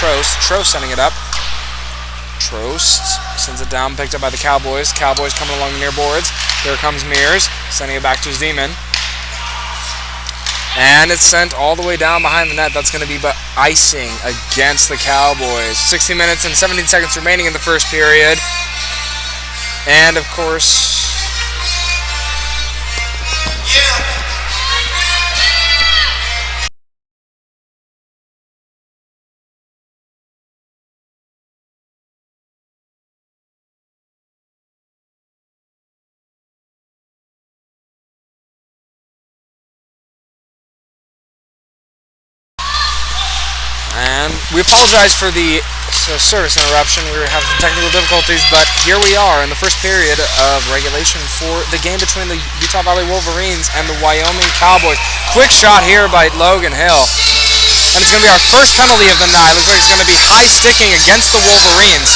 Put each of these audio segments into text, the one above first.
Trost. Trost sending it up. Trost sends it down, picked up by the Cowboys. Cowboys coming along the near boards. Here comes Mears, sending it back to his D-man. And it's sent all the way down behind the net. That's going to be icing against the Cowboys. 60 minutes and 17 seconds remaining in the first period. And, of course... And we apologize for the service interruption. We were having some technical difficulties, but here we are in the first period of regulation for the game between the Utah Valley Wolverines and the Wyoming Cowboys. Quick shot here by Logan Hill. And it's going to be our first penalty of the night. Looks like it's going to be high sticking against the Wolverines.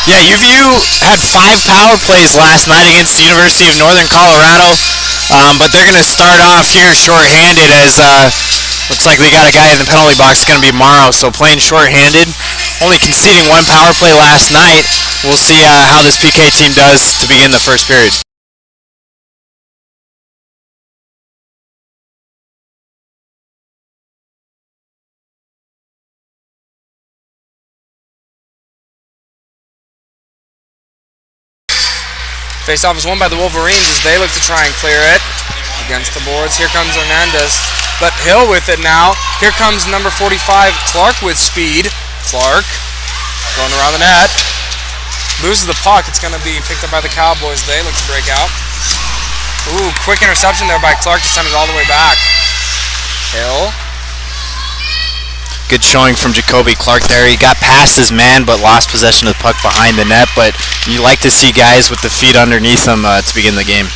Yeah, UVU had 5 power plays last night against the University of Northern Colorado, but they're going to start off here shorthanded as... looks like they got a guy in the penalty box. It's going to be Morrow, so playing shorthanded. Only conceding 1 power play last night. We'll see how this PK team does to begin the first period. Face-off is won by the Wolverines as they look to try and clear it against the boards. Here comes Hernandez. But Hill with it now. Here comes number 45, Clark with speed. Clark going around the net. Loses the puck. It's going to be picked up by the Cowboys. They look to break out. Ooh, quick interception there by Clark to send it all the way back. Hill. Good showing from Jacoby Clark there. He got past his man but lost possession of the puck behind the net. But you like to see guys with the feet underneath them to begin the game.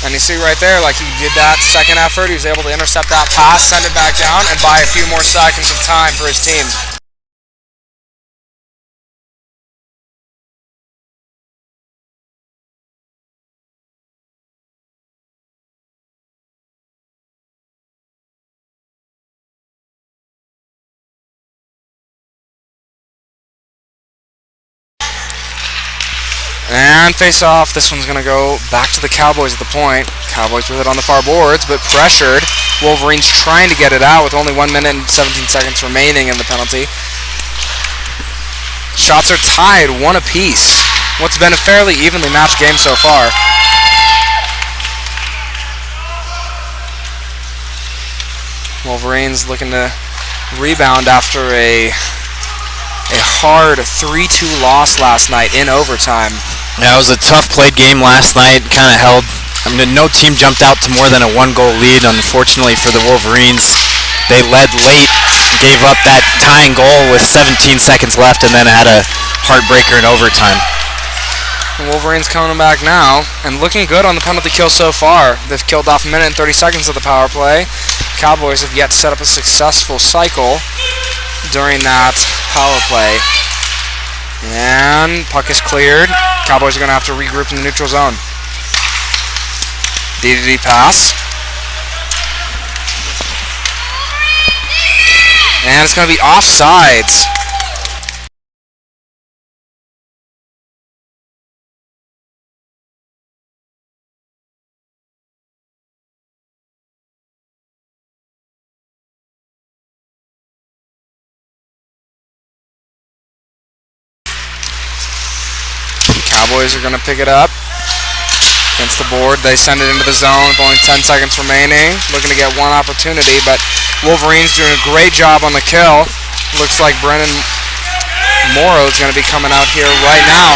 And you see right there, like he did that second effort, he was able to intercept that pass, send it back down, and buy a few more seconds of time for his team. And face off, this one's going to go back to the Cowboys at the point. Cowboys with it on the far boards, but pressured. Wolverines trying to get it out with only 1 minute and 17 seconds remaining in the penalty. Shots are tied, 1 apiece. What's been a fairly evenly matched game so far. Wolverines looking to rebound after a hard 3-2 loss last night in overtime. Yeah, it was a tough played game last night. Kind of held. I mean, no team jumped out to more than a 1-goal lead. Unfortunately for the Wolverines, they led late, gave up that tying goal with 17 seconds left, and then had a heartbreaker in overtime. The Wolverines coming back now and looking good on the penalty kill so far. They've killed off 1 minute and 30 seconds of the power play. Cowboys have yet to set up a successful cycle during that power play. And puck is cleared. Cowboys are going to have to regroup in the neutral zone. D-to-D pass. And it's going to be offsides. Cowboys are going to pick it up against the board. They send it into the zone with only 10 seconds remaining. Looking to get one opportunity, but Wolverines doing a great job on the kill. Looks like Brennan Morrow is going to be coming out here right now.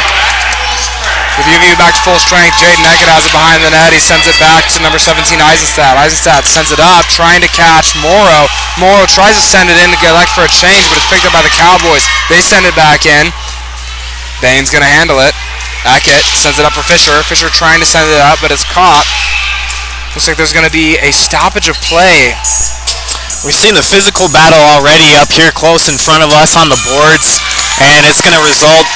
With UVU back to full strength, Jaden Eckett has it behind the net. He sends it back to number 17, Eisenstadt. Eisenstadt sends it up, trying to catch Morrow. Morrow tries to send it in to get for a change, but it's picked up by the Cowboys. They send it back in. Bain's going to handle it. Eckett sends it up for Fisher. Fisher trying to send it up, but it's caught. Looks like there's going to be a stoppage of play. We've seen the physical battle already up here close in front of us on the boards, and it's going to result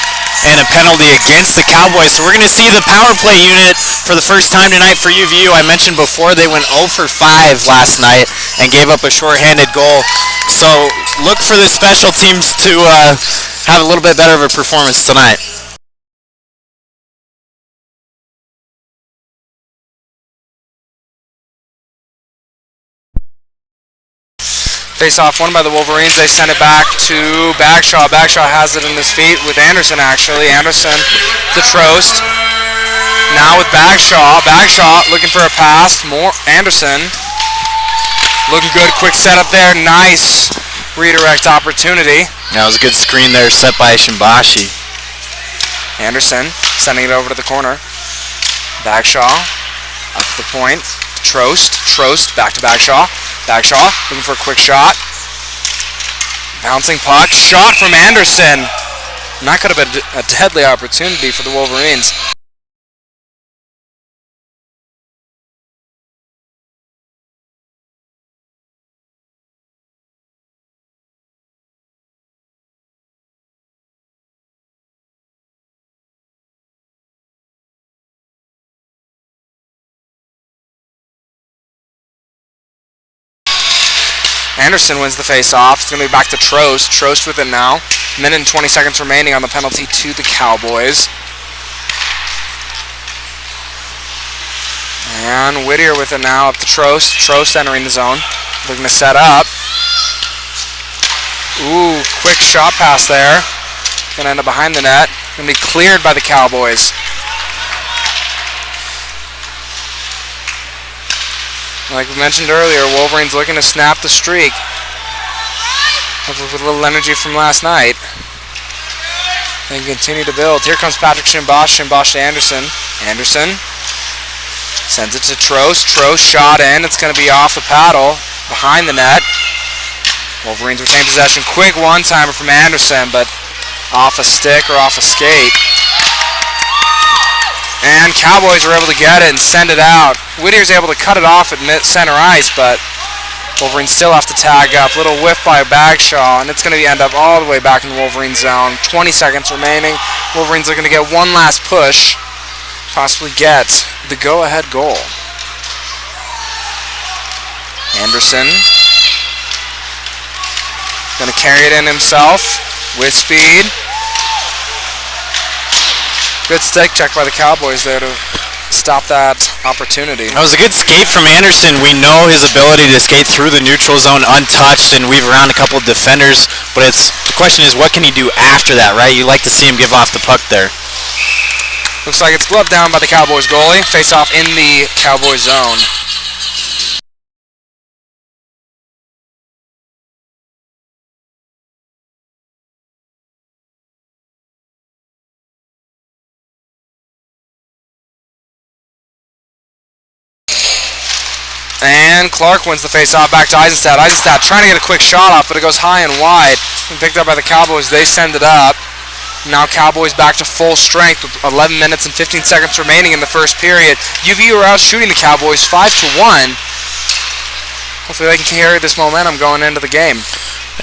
in a penalty against the Cowboys. So we're going to see the power play unit for the first time tonight for UVU. I mentioned before they went 0 for 5 last night and gave up a shorthanded goal. So look for the special teams to have a little bit better of a performance tonight. Face-off won by the Wolverines. They send it back to Bagshaw. Bagshaw has it in his feet with Anderson, actually. Anderson to Trost. Now with Bagshaw. Bagshaw looking for a pass. More Anderson. Looking good. Quick setup there. Nice redirect opportunity. That was a good screen there set by Shimbashi. Anderson sending it over to the corner. Bagshaw up to the point. Trost. Trost back to Bagshaw. Bagshaw looking for a quick shot. Bouncing puck. Shot from Anderson. And that could have been a deadly opportunity for the Wolverines. Anderson wins the face-off. It's going to be back to Trost. Trost with it now. Minute and 20 seconds remaining on the penalty to the Cowboys. And Whittier with it now up to Trost. Trost entering the zone. Looking to set up. Ooh, quick shot pass there. Going to end up behind the net. Going to be cleared by the Cowboys. Like we mentioned earlier, Wolverines looking to snap the streak. Hopefully with a little energy from last night. And continue to build. Here comes Patrick Shimbash. Shimbash to Anderson. Anderson sends it to Trost. Trost shot in. It's going to be off the paddle. Behind the net. Wolverines retain possession. Quick one-timer from Anderson, but off a stick or off a skate. And Cowboys are able to get it and send it out. Whittier's able to cut it off at center ice, but Wolverines still have to tag up. Little whiff by Bagshaw, and it's going to end up all the way back in the Wolverine zone. 20 seconds remaining. Wolverines looking to get one last push, possibly get the go-ahead goal. Anderson going to carry it in himself with speed. Good stick check by the Cowboys there to stop that opportunity. That was a good skate from Anderson. We know his ability to skate through the neutral zone untouched and weave around a couple of defenders, but the question is, what can he do after that, right? You like to see him give off the puck there. Looks like it's gloved down by the Cowboys goalie. Face off in the Cowboys zone. And Clark wins the face-off back to Eisenstadt. Eisenstadt trying to get a quick shot off, but it goes high and wide. And picked up by the Cowboys. They send it up. Now Cowboys back to full strength with 11 minutes and 15 seconds remaining in the first period. UVU are out shooting the Cowboys 5-1. Hopefully they can carry this momentum going into the game.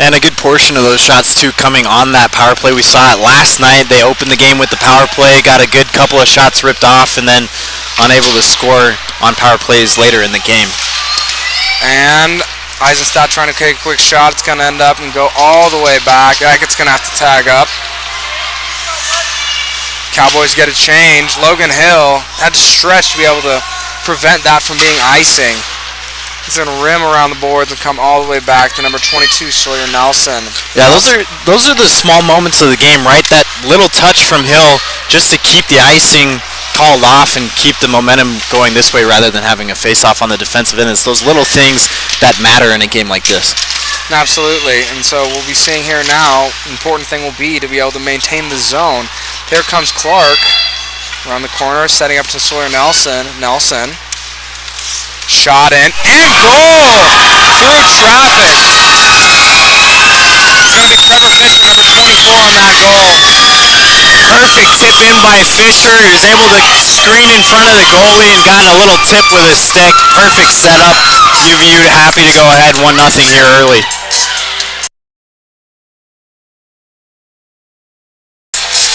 And a good portion of those shots, too, coming on that power play. We saw it last night. They opened the game with the power play, got a good couple of shots ripped off, and then unable to score on power plays later in the game. And Eisenstadt trying to take a quick shot. It's going to end up and go all the way back. It's going to have to tag up. Cowboys get a change. Logan Hill had to stretch to be able to prevent that from being icing. He's going to rim around the boards and come all the way back to number 22, Sawyer Nelson. Yeah, those are the small moments of the game, right? That little touch from Hill just to keep the icing called off and keep the momentum going this way rather than having a face-off on the defensive end. It's those little things that matter in a game like this. Absolutely, and so we'll be seeing here now, important thing will be to be able to maintain the zone. Here comes Clark around the corner, setting up to Sawyer Nelson. Nelson, shot in, and goal through traffic. It's going to be Trevor Fisher, number 24 on that goal. Perfect tip in by Fisher. He was able to screen in front of the goalie and gotten a little tip with his stick. Perfect setup. UVU happy to go ahead 1-0 here early.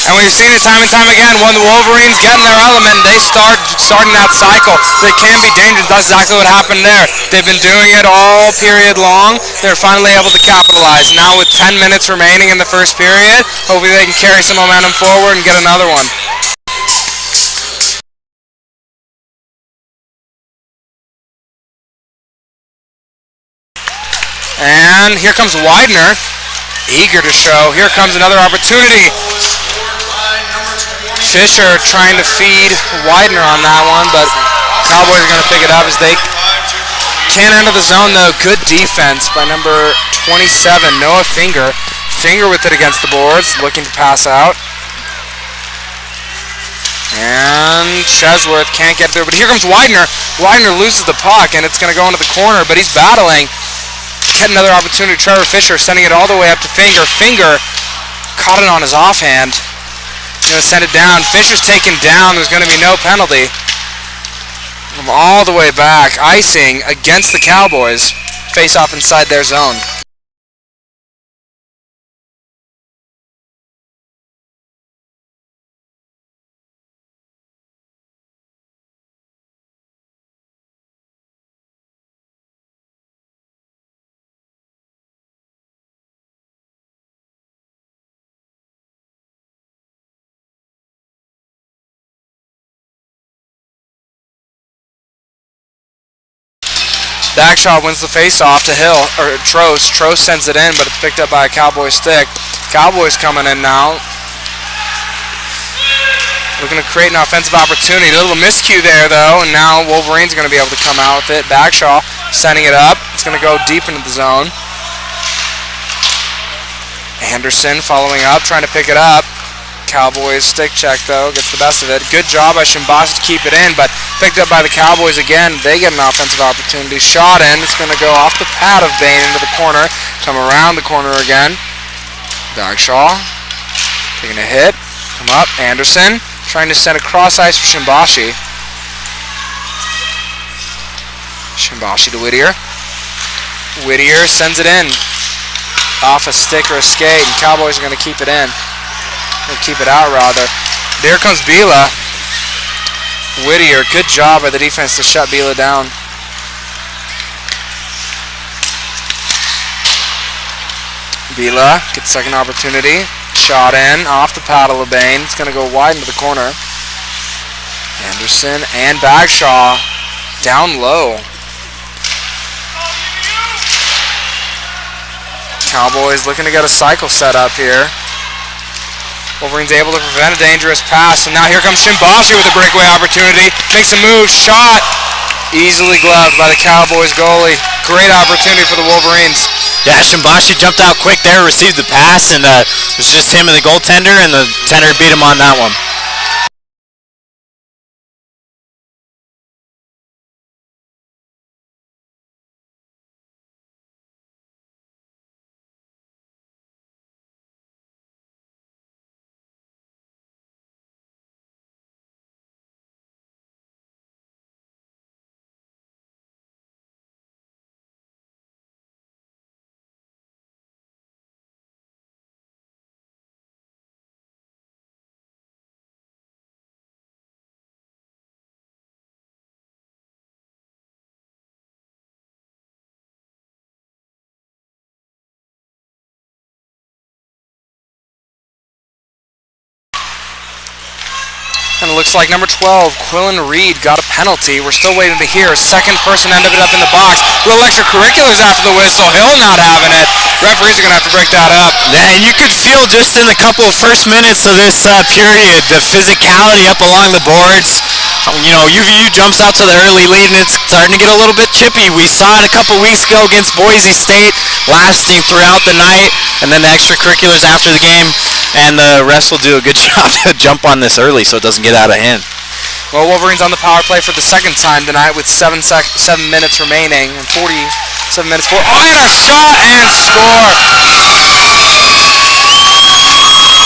And And we've seen it time and time again. When the Wolverines get in their element, they starting that cycle. They can be dangerous. That's exactly what happened there. They've been doing it all period long. They're finally able to capitalize. Now with 10 minutes remaining in the first period, hopefully they can carry some momentum forward and get another one. And here comes Widener, eager to show. Here comes another opportunity. Fisher trying to feed Widener on that one, but Cowboys are going to pick it up as they can't enter the zone, though. Good defense by number 27, Noah Finger. Finger with it against the boards, looking to pass out. And Chesworth can't get through, but here comes Widener. Widener loses the puck, and it's going to go into the corner, but he's battling. Get another opportunity. Trevor Fisher sending it all the way up to Finger. Finger caught it on his offhand. He's going to send it down. Fisher's taken down. There's going to be no penalty. From all the way back. Icing against the Cowboys. Face off inside their zone. Bagshaw wins the face-off to Hill, or Trost. Trost sends it in, but it's picked up by a Cowboy stick. Cowboys coming in now. Looking to create an offensive opportunity. A little miscue there, though, and now Wolverines are going to be able to come out with it. Bagshaw sending it up. It's going to go deep into the zone. Anderson following up, trying to pick it up. Cowboys stick check, though, gets the best of it. Good job by Shimbashi to keep it in, but picked up by the Cowboys again. They get an offensive opportunity. Shot in. It's going to go off the pad of Bain into the corner. Come around the corner again. Bagshaw taking a hit. Come up. Anderson trying to send a cross ice for Shimbashi. Shimbashi to Whittier. Whittier sends it in. Off a stick or a skate, and Cowboys are going to keep it in. Or keep it out, rather. There comes Bila. Whittier, good job by the defense to shut Bila down. Bila gets second opportunity. Shot in, off the paddle of Bain. It's going to go wide into the corner. Anderson and Bagshaw down low. Cowboys looking to get a cycle set up here. Wolverines able to prevent a dangerous pass, and now here comes Shimbashi with a breakaway opportunity. Makes a move, shot, easily gloved by the Cowboys goalie. Great opportunity for the Wolverines. Yeah, Shimbashi jumped out quick there, received the pass, and it was just him and the goaltender, and the tender beat him on that one. And it looks like number 12, Quillen Reed, got a penalty. We're still waiting to hear. Second person ended up in the box. Little extracurriculars after the whistle. Hill not having it. Referees are going to have to break that up. Yeah, and you could feel just in the couple of first minutes of this period the physicality up along the boards. UVU jumps out to the early lead, and it's starting to get a little bit chippy. We saw it a couple weeks ago against Boise State, lasting throughout the night, and then the extracurriculars after the game. And the refs will do a good job to jump on this early so it doesn't get out of hand. Well, Wolverines on the power play for the second time tonight with 7 minutes remaining and 47 minutes for. Oh, and a shot and score.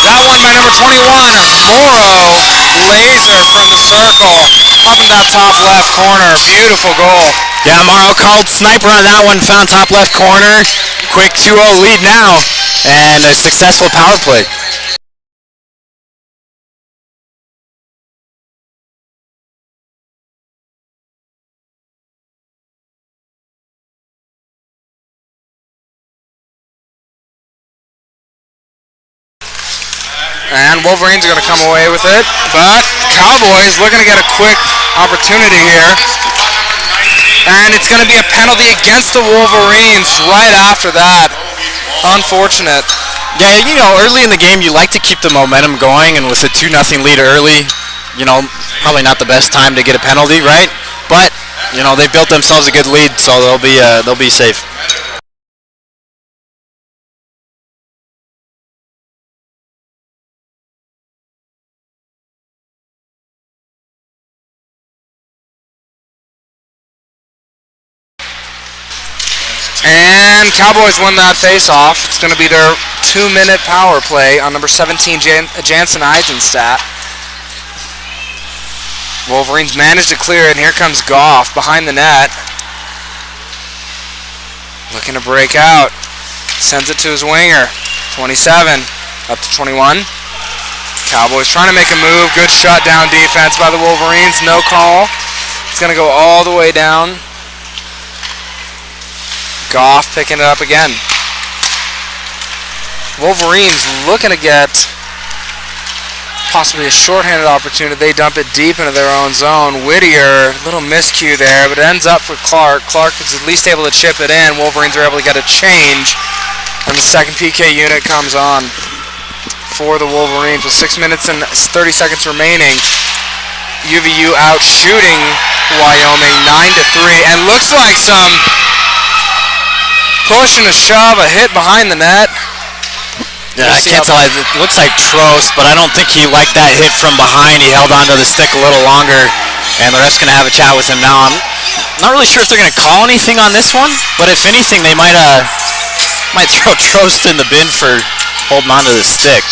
That one by number 21, Morrow. Laser from the circle up in that top left corner. Beautiful goal. Yeah, Morrow called sniper on that one, found top left corner. Quick 2-0 lead now, and a successful power play. And Wolverines are going to come away with it. But Cowboys looking to get a quick opportunity here. And it's going to be a penalty against the Wolverines right after that. Unfortunate. Yeah, you know, early in the game, you like to keep the momentum going, and with a 2-0 lead early, you know, probably not the best time to get a penalty, right? But, you know, they built themselves a good lead, so they'll be safe. And Cowboys win that face-off. It's going to be their 2-minute power play on number 17, Jansen Eisenstadt. Wolverines managed to clear it, and here comes Goff behind the net. Looking to break out. Sends it to his winger. 27, up to 21. Cowboys trying to make a move. Good shutdown defense by the Wolverines. No call. It's going to go all the way down. Goff picking it up again. Wolverines looking to get possibly a shorthanded opportunity. They dump it deep into their own zone. Whittier, little miscue there, but it ends up for Clark. Clark is at least able to chip it in. Wolverines are able to get a change, and the second PK unit comes on for the Wolverines with 6 minutes and 30 seconds remaining. UVU out shooting Wyoming 9-3, and looks like some push and a shove, a hit behind the net. Yeah, I can't tell. It looks like Trost, but I don't think he liked that hit from behind. He held onto the stick a little longer, and the ref's going to have a chat with him now. I'm not really sure if they're going to call anything on this one, but if anything, they might throw Trost in the bin for holding onto the stick.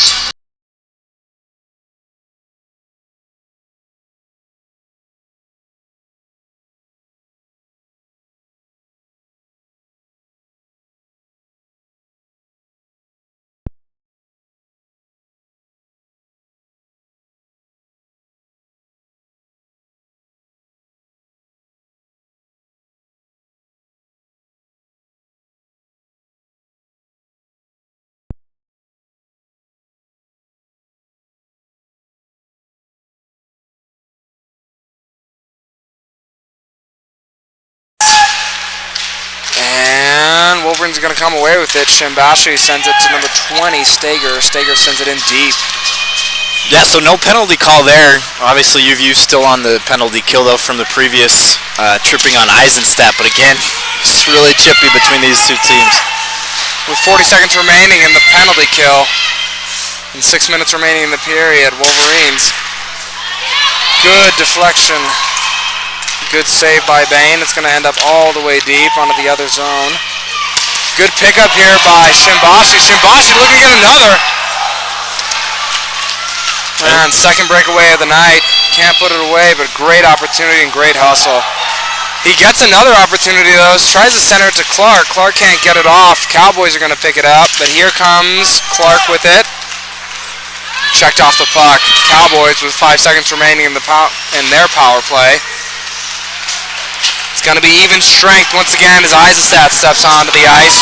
And Wolverines are going to come away with it. Shimbashi sends it to number 20, Stager. Stager sends it in deep. Yeah, so no penalty call there. Obviously, UVU still on the penalty kill, though, from the previous tripping on Eisenstadt. But again, it's really chippy between these two teams. With 40 seconds remaining in the penalty kill and 6 minutes remaining in the period, Wolverines. Good deflection. Good save by Bain. It's going to end up all the way deep onto the other zone. Good pickup here by Shimbashi. Shimbashi looking to get another. And second breakaway of the night. Can't put it away, but great opportunity and great hustle. He gets another opportunity, though. Tries to center it to Clark. Clark can't get it off. Cowboys are going to pick it up, but here comes Clark with it. Checked off the puck. Cowboys with 5 seconds remaining in their power play. It's going to be even strength once again as Eisenstadt steps onto the ice.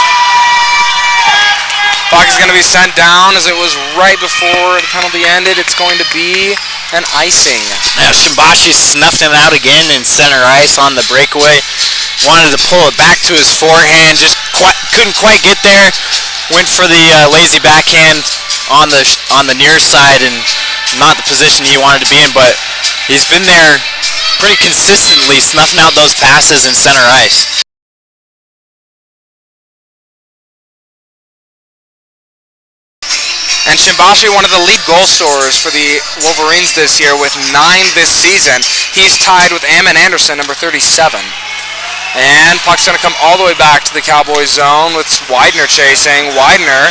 Puck is going to be sent down as it was right before the penalty ended. It's going to be an icing. Yeah, Shimbashi snuffed him out again in center ice on the breakaway. Wanted to pull it back to his forehand, just couldn't quite get there. Went for the lazy backhand on the near side and not the position he wanted to be in, but he's been there pretty consistently, snuffing out those passes in center ice. And Shimbashi, one of the lead goal scorers for the Wolverines this year with 9 this season. He's tied with Ammon Anderson, number 37. And puck's going to come all the way back to the Cowboys zone with Widener chasing. Widener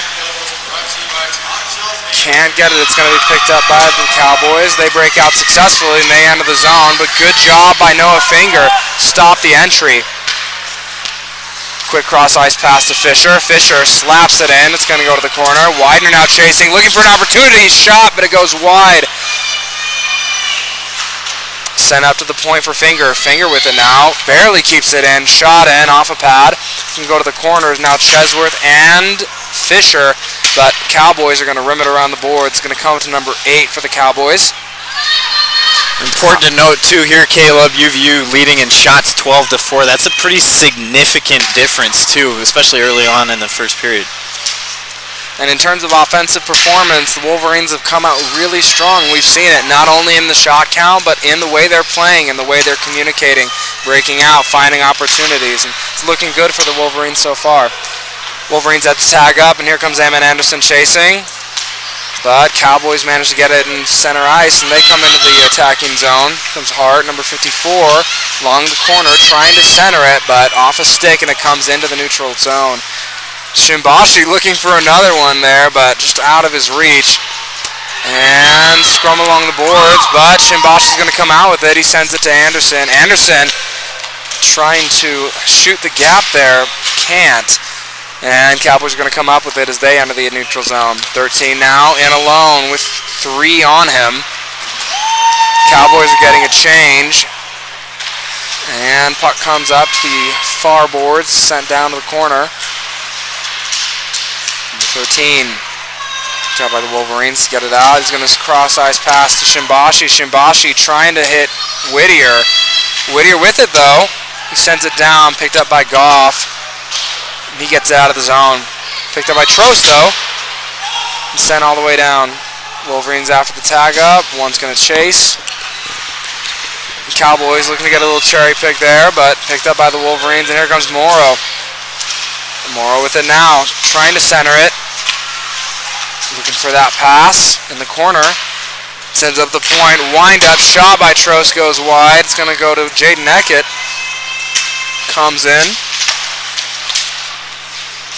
can't get it. It's going to be picked up by the Cowboys. They break out successfully and they enter the zone, but good job by Noah Finger. Stop the entry. Quick cross ice pass to Fisher. Fisher slaps it in. It's going to go to the corner. Widener now chasing, looking for an opportunity. Shot, but it goes wide. Sent up to the point for Finger. Finger with it now. Barely keeps it in. Shot in off a pad. Can go to the corners now. Chesworth and Fisher but Cowboys are going to rim it around the board. It's going to come to number 8 for the Cowboys. Important to note too here, Caleb, UVU leading in shots 12-4. That's a pretty significant difference too, especially early on in the first period. And in terms of offensive performance, the Wolverines have come out really strong. We've seen it not only in the shot count, but in the way they're playing and the way they're communicating, breaking out, finding opportunities. And it's looking good for the Wolverines so far. Wolverines have to tag up, and here comes Eamon Anderson chasing. But Cowboys manage to get it in center ice, and they come into the attacking zone. Comes Hart, number 54, along the corner, trying to center it, but off a stick, and it comes into the neutral zone. Shimbashi looking for another one there, but just out of his reach. And scrum along the boards, but Shimbashi's going to come out with it. He sends it to Anderson. Anderson trying to shoot the gap there, can't. And Cowboys are going to come up with it as they enter the neutral zone. 13 now, in alone with 3 on him. Cowboys are getting a change. And puck comes up to the far boards, sent down to the corner. Number 13. Good job by the Wolverines to get it out. He's going to cross ice pass to Shimbashi. Shimbashi trying to hit Whittier. Whittier with it though. He sends it down, picked up by Goff. He gets it out of the zone. Picked up by Trost, though. And sent all the way down. Wolverines after the tag up. One's going to chase. The Cowboys looking to get a little cherry pick there, but picked up by the Wolverines. And here comes Morrow. Morrow with it now. Trying to center it. Looking for that pass in the corner. Sends up the point. Wind up. Shot by Trost goes wide. It's going to go to Jaden Eckett. Comes in.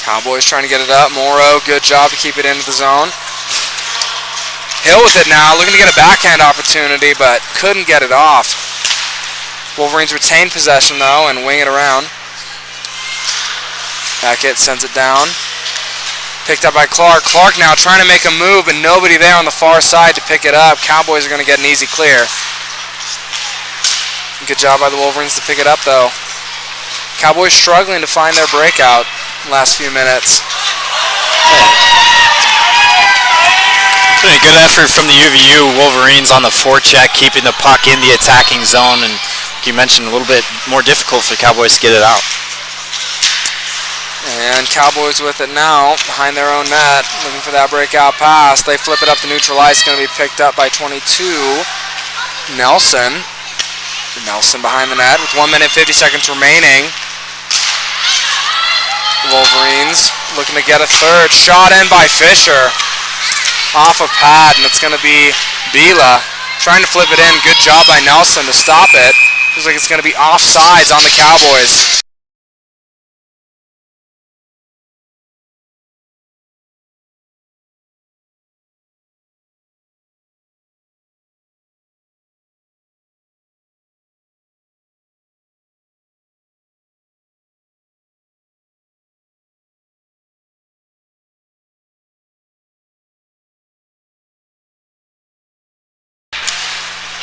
Cowboys trying to get it up. Morrow, good job to keep it into the zone. Hill with it now, looking to get a backhand opportunity, but couldn't get it off. Wolverines retain possession, though, and wing it around. Beckett sends it down. Picked up by Clark. Clark now trying to make a move, but nobody there on the far side to pick it up. Cowboys are going to get an easy clear. Good job by the Wolverines to pick it up, though. Cowboys struggling to find their breakout last few minutes. Been a good effort from the UVU Wolverines on the forecheck, keeping the puck in the attacking zone, and like you mentioned, a little bit more difficult for Cowboys to get it out. And Cowboys with it now, behind their own net, looking for that breakout pass. They flip it up the neutral ice, going to be picked up by 22, Nelson. Nelson behind the net with 1 minute 50 seconds remaining. Wolverines looking to get a third. Shot in by Fisher. Off a pad, and it's going to be Bila trying to flip it in. Good job by Nelson to stop it. Looks like it's going to be offsides on the Cowboys.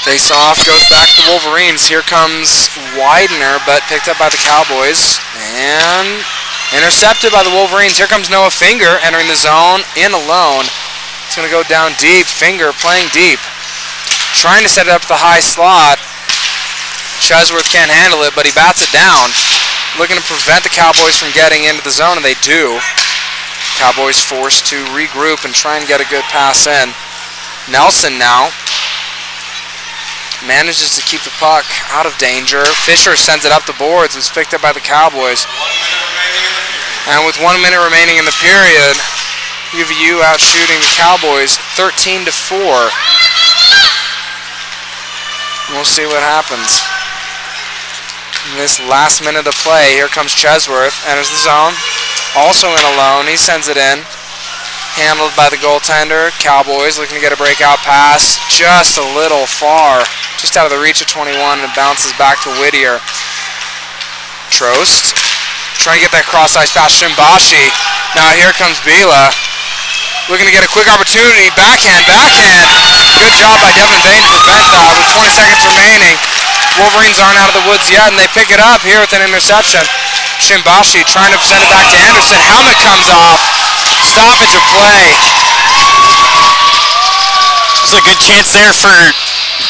Face off goes back to the Wolverines. Here comes Widener, but picked up by the Cowboys. And intercepted by the Wolverines. Here comes Noah Finger entering the zone in alone. It's going to go down deep. Finger playing deep. Trying to set it up the high slot. Chesworth can't handle it, but he bats it down. Looking to prevent the Cowboys from getting into the zone, and they do. Cowboys forced to regroup and try and get a good pass in. Nelson now manages to keep the puck out of danger. Fisher sends it up the boards. It's picked up by the Cowboys. And with 1 minute remaining in the period, UVU out shooting the Cowboys 13-4. We'll see what happens. In this last minute of play, here comes Chesworth. Enters the zone. Also in alone. He sends it in. Handled by the goaltender. Cowboys looking to get a breakout pass. Just a little far. Just out of the reach of 21, and it bounces back to Whittier. Trost trying to get that cross ice pass. Shimbashi. Now here comes Bila. Looking to get a quick opportunity. Backhand. Good job by Devin Bain to prevent that with 20 seconds remaining. Wolverines aren't out of the woods yet, and they pick it up here with an interception. Shimbashi trying to send it back to Anderson. Helmet comes off. stoppage of play. There's a good chance there for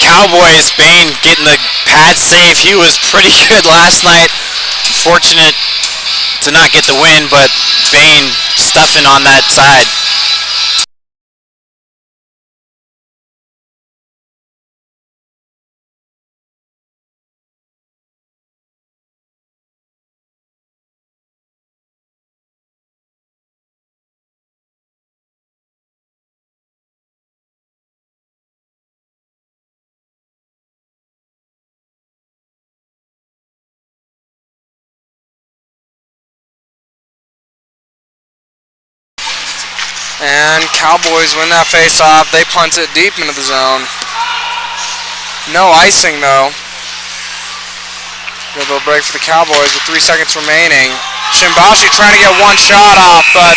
Cowboys. Bain getting the pad save. He was pretty good last night. Unfortunate to not get the win, but Bain stuffing on that side. And Cowboys win that face-off. They punt it deep into the zone. No icing, though. Good little break for the Cowboys with 3 seconds remaining. Shimbashi trying to get one shot off, but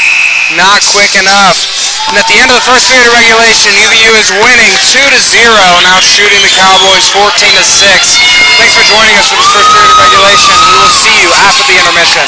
not quick enough. And at the end of the first period of regulation, UVU is winning 2-0, now shooting the Cowboys 14-6. Thanks for joining us for this first period of regulation. We will see you after the intermission.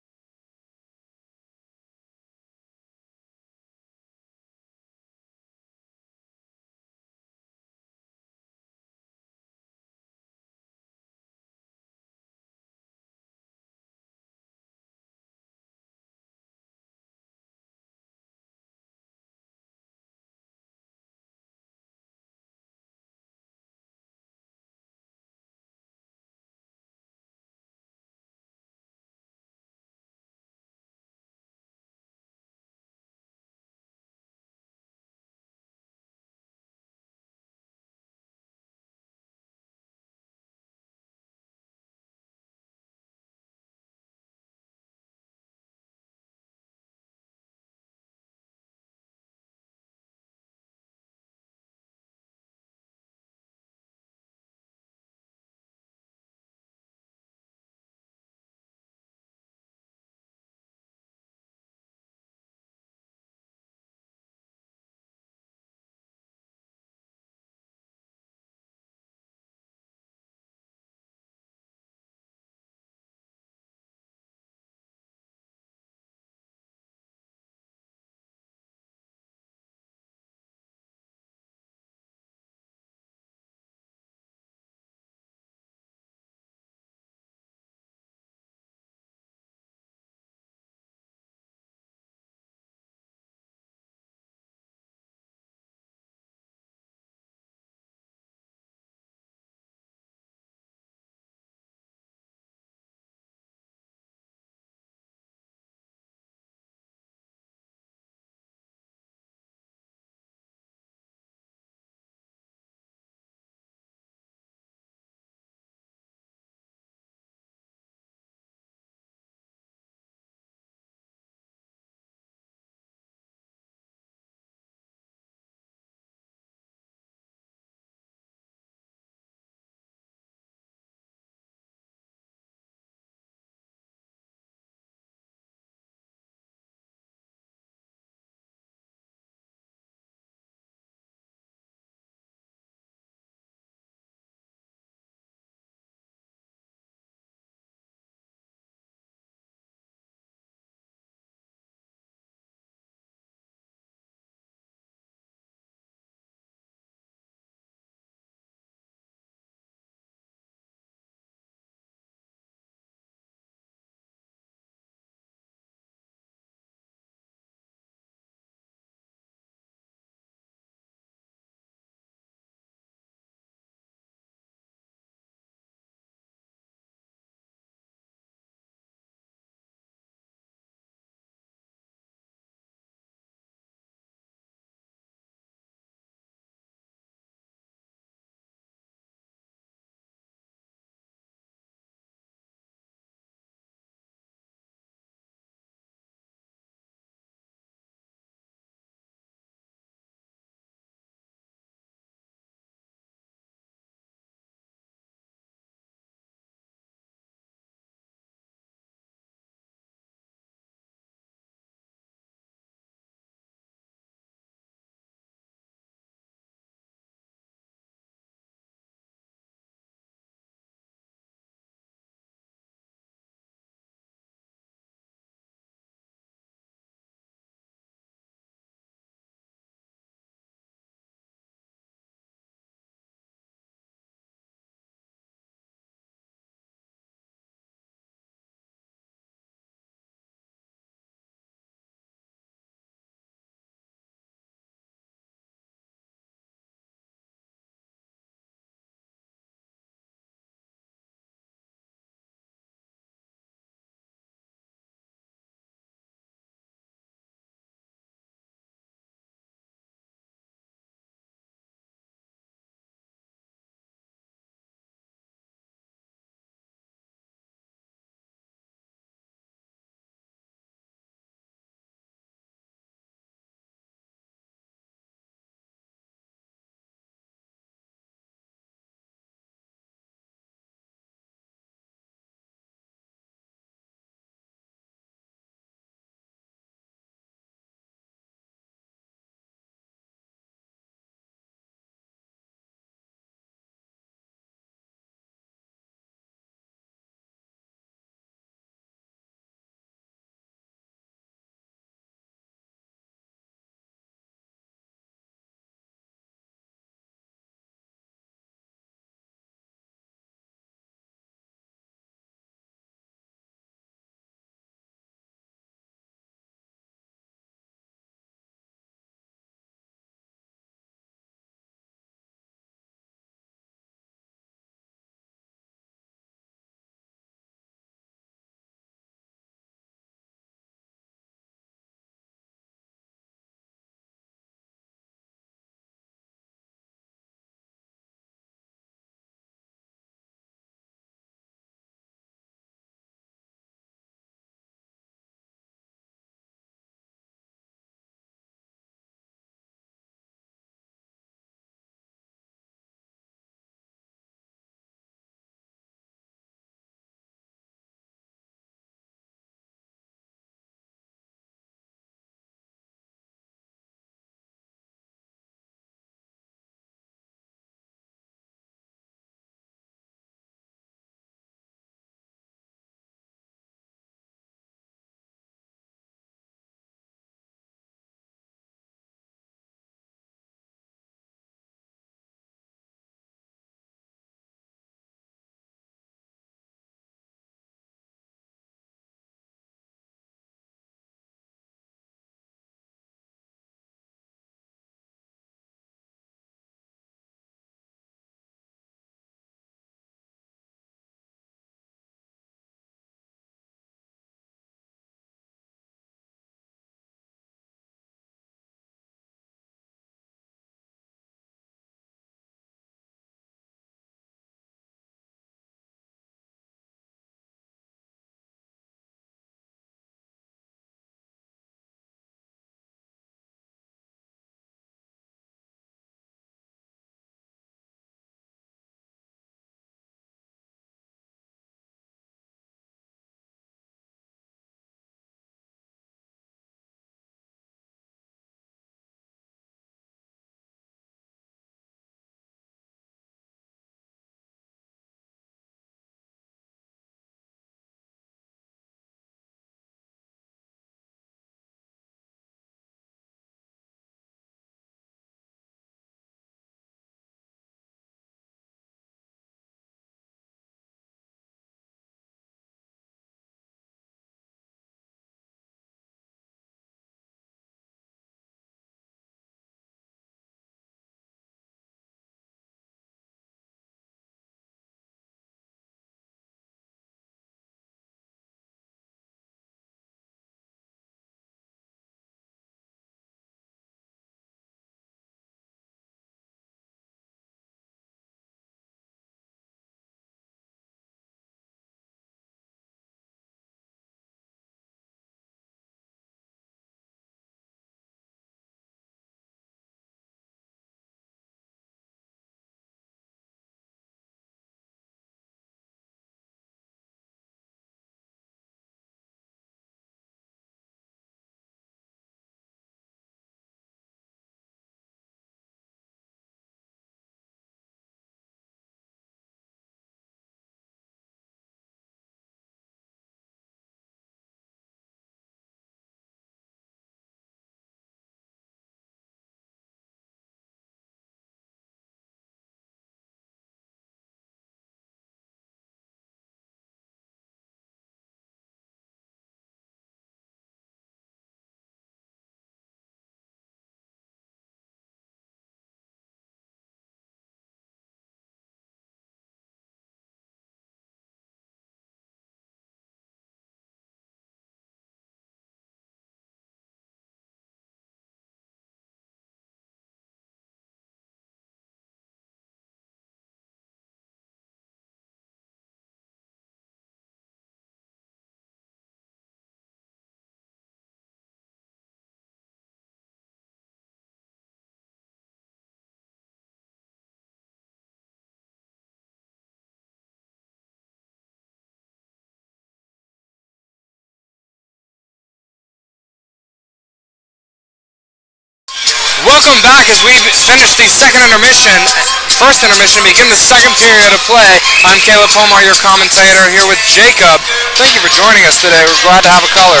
Welcome back as we finish the first intermission, begin the second period of play. I'm Caleb Pomar, your commentator, here with Jacob. Thank you for joining us today. We're glad to have a color.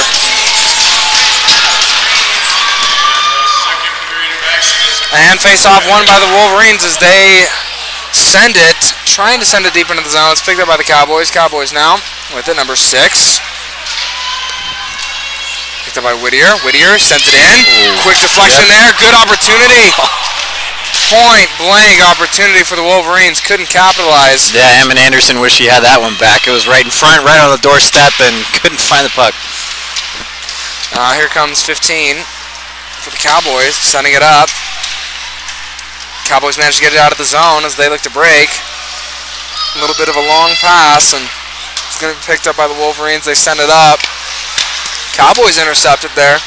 And face-off won by the Wolverines as they trying to send it deep into the zone. It's picked up by the Cowboys. Cowboys now with it, number 6. Picked up by Whittier. Whittier sends it in. Ooh. Quick deflection there. Good opportunity. Point blank opportunity for the Wolverines. Couldn't capitalize. Yeah, Eamon Anderson wish he had that one back. It was right in front, right on the doorstep, and couldn't find the puck. Here comes 15 for the Cowboys, sending it up. Cowboys managed to get it out of the zone as they look to break. A little bit of a long pass, and it's going to be picked up by the Wolverines. They send it up. Cowboys intercepted there.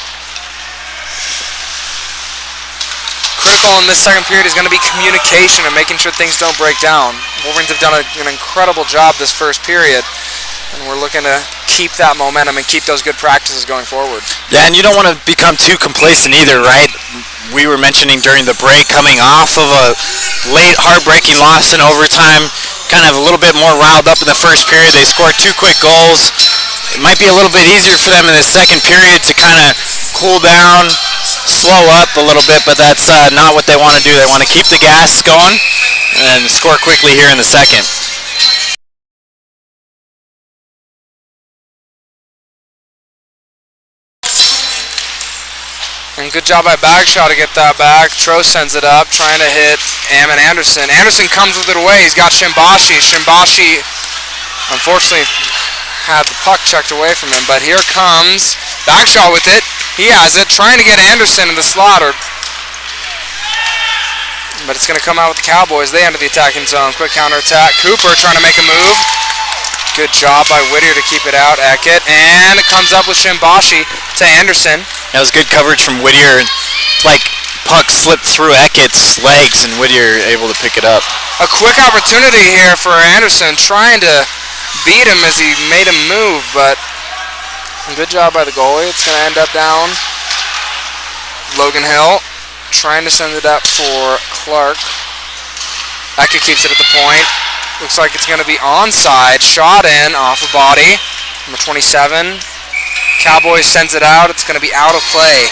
Critical in this second period is going to be communication and making sure things don't break down. Wolverines have done an incredible job this first period, and we're looking to keep that momentum and keep those good practices going forward. Yeah, and you don't want to become too complacent either, right? We were mentioning during the break, coming off of a late heartbreaking loss in overtime, kind of a little bit more riled up in the first period. They scored 2 quick goals. It might be a little bit easier for them in the second period to kind of cool down, slow up a little bit, but that's not what they want to do. They want to keep the gas going and score quickly here in the second. And good job by Bagshaw to get that back. Tro sends it up, trying to hit Eamon Anderson. Anderson comes with it away. He's got Shimbashi. Shimbashi, unfortunately, had the puck checked away from him, but here comes Bagshaw with it. He has it, trying to get Anderson in the slot, but it's going to come out with the Cowboys. They enter the attacking zone. Quick counterattack. Cooper trying to make a move. Good job by Whittier to keep it out. Eckett, and it comes up with Shimbashi to Anderson. That was good coverage from Whittier. Like puck slipped through Eckett's legs, and Whittier able to pick it up. A quick opportunity here for Anderson, trying to beat him as he made him move, but good job by the goalie. It's going to end up down. Logan Hill trying to send it up for Clark. Eckett keeps it at the point. Looks like it's going to be onside. Shot in off a body. Number 27. Cowboys sends it out. It's going to be out of play.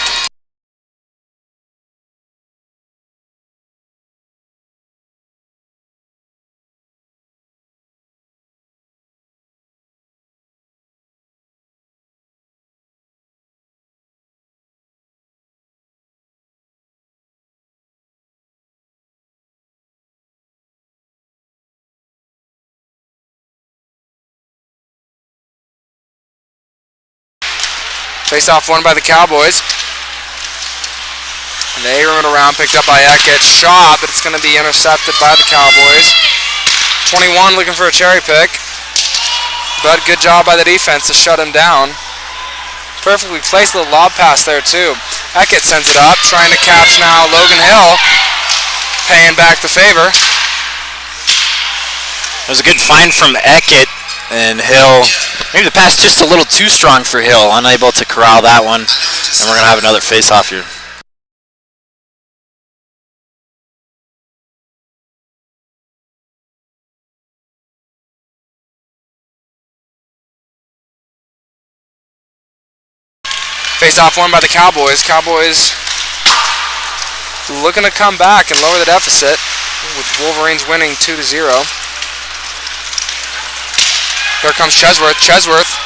Face-off won by the Cowboys. They run it around, picked up by Eckett. Shot, but it's going to be intercepted by the Cowboys. 21 looking for a cherry pick. But good job by the defense to shut him down. Perfectly placed little lob pass there too. Eckett sends it up, trying to catch now Logan Hill. Paying back the favor. It was a good find from Eckett. And Hill, maybe the pass just a little too strong for Hill, unable to corral that one. And we're going to have another face-off here. Face-off won by the Cowboys. Cowboys looking to come back and lower the deficit, with Wolverines winning 2-0. Here comes Chesworth. Chesworth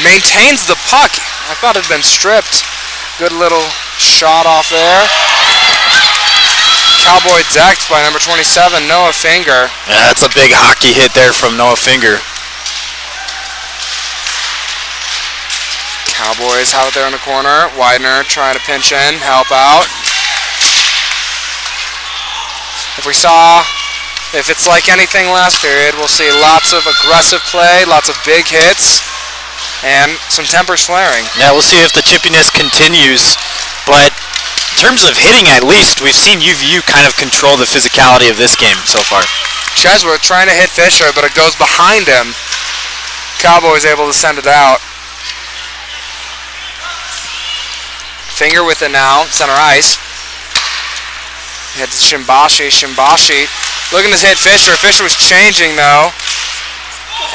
maintains the puck. I thought it had been stripped. Good little shot off there. Cowboy decked by number 27, Noah Finger. Yeah, that's a big hockey hit there from Noah Finger. Cowboys have it there in the corner. Widener trying to pinch in, help out. If it's like anything last period, we'll see lots of aggressive play, lots of big hits, and some tempers flaring. Yeah, we'll see if the chippiness continues. But in terms of hitting, at least, we've seen UVU kind of control the physicality of this game so far. Chesworth trying to hit Fisher, but it goes behind him. Cowboys able to send it out. Finger with it now, center ice. Hit to Shimbashi. Shimbashi looking to hit Fisher. Fisher was changing though.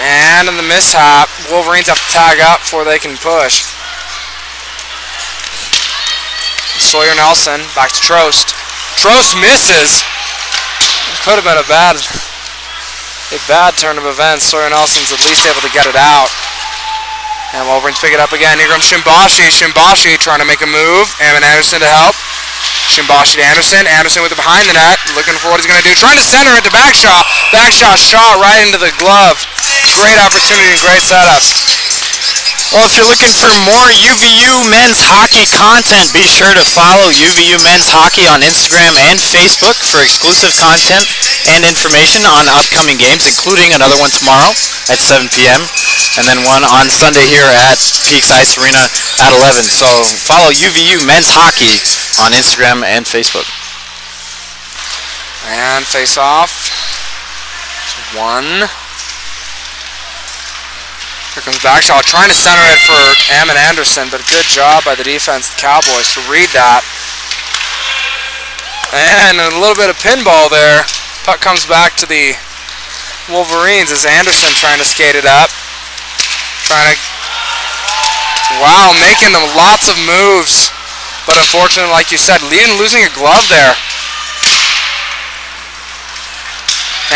And in the mishap, Wolverines have to tag up before they can push. Sawyer Nelson back to Trost. Trost misses. Could have been a bad turn of events. Sawyer Nelson's at least able to get it out. And Wolverines pick it up again. Here comes Shimbashi. Shimbashi trying to make a move. Evan Anderson to help. Shimbashi to Anderson. Anderson with it behind the net. Looking for what he's going to do. Trying to center it to Backshot. Backshot shot right into the glove. Great opportunity and great setup. Well, if you're looking for more UVU men's hockey content, be sure to follow UVU men's hockey on Instagram and Facebook for exclusive content and information on upcoming games, including another one tomorrow at 7 p.m. and then one on Sunday here at Peaks Ice Arena at 11. So follow UVU men's hockey on Instagram and Facebook. And face off. One. Here comes Backshot trying to center it for Evan Anderson, but a good job by the defense, the Cowboys, to read that. And a little bit of pinball there. Puck comes back to the Wolverines as Anderson trying to skate it up. Wow, making them lots of moves. But unfortunately, like you said, losing a glove there.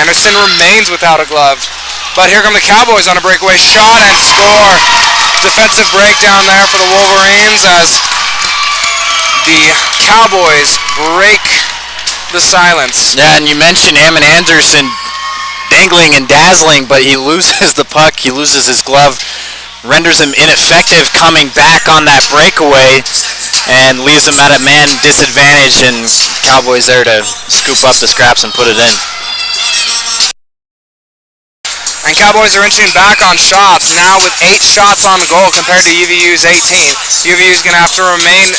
Anderson remains without a glove. But here come the Cowboys on a breakaway shot and score. Defensive breakdown there for the Wolverines as the Cowboys break the silence. Yeah, and you mentioned Evan Anderson dangling and dazzling, but he loses the puck, he loses his glove, renders him ineffective coming back on that breakaway, and leaves him at a man disadvantage, and Cowboys there to scoop up the scraps and put it in. And Cowboys are inching back on shots, now with 8 shots on goal compared to UVU's 18. UVU's going to have to remain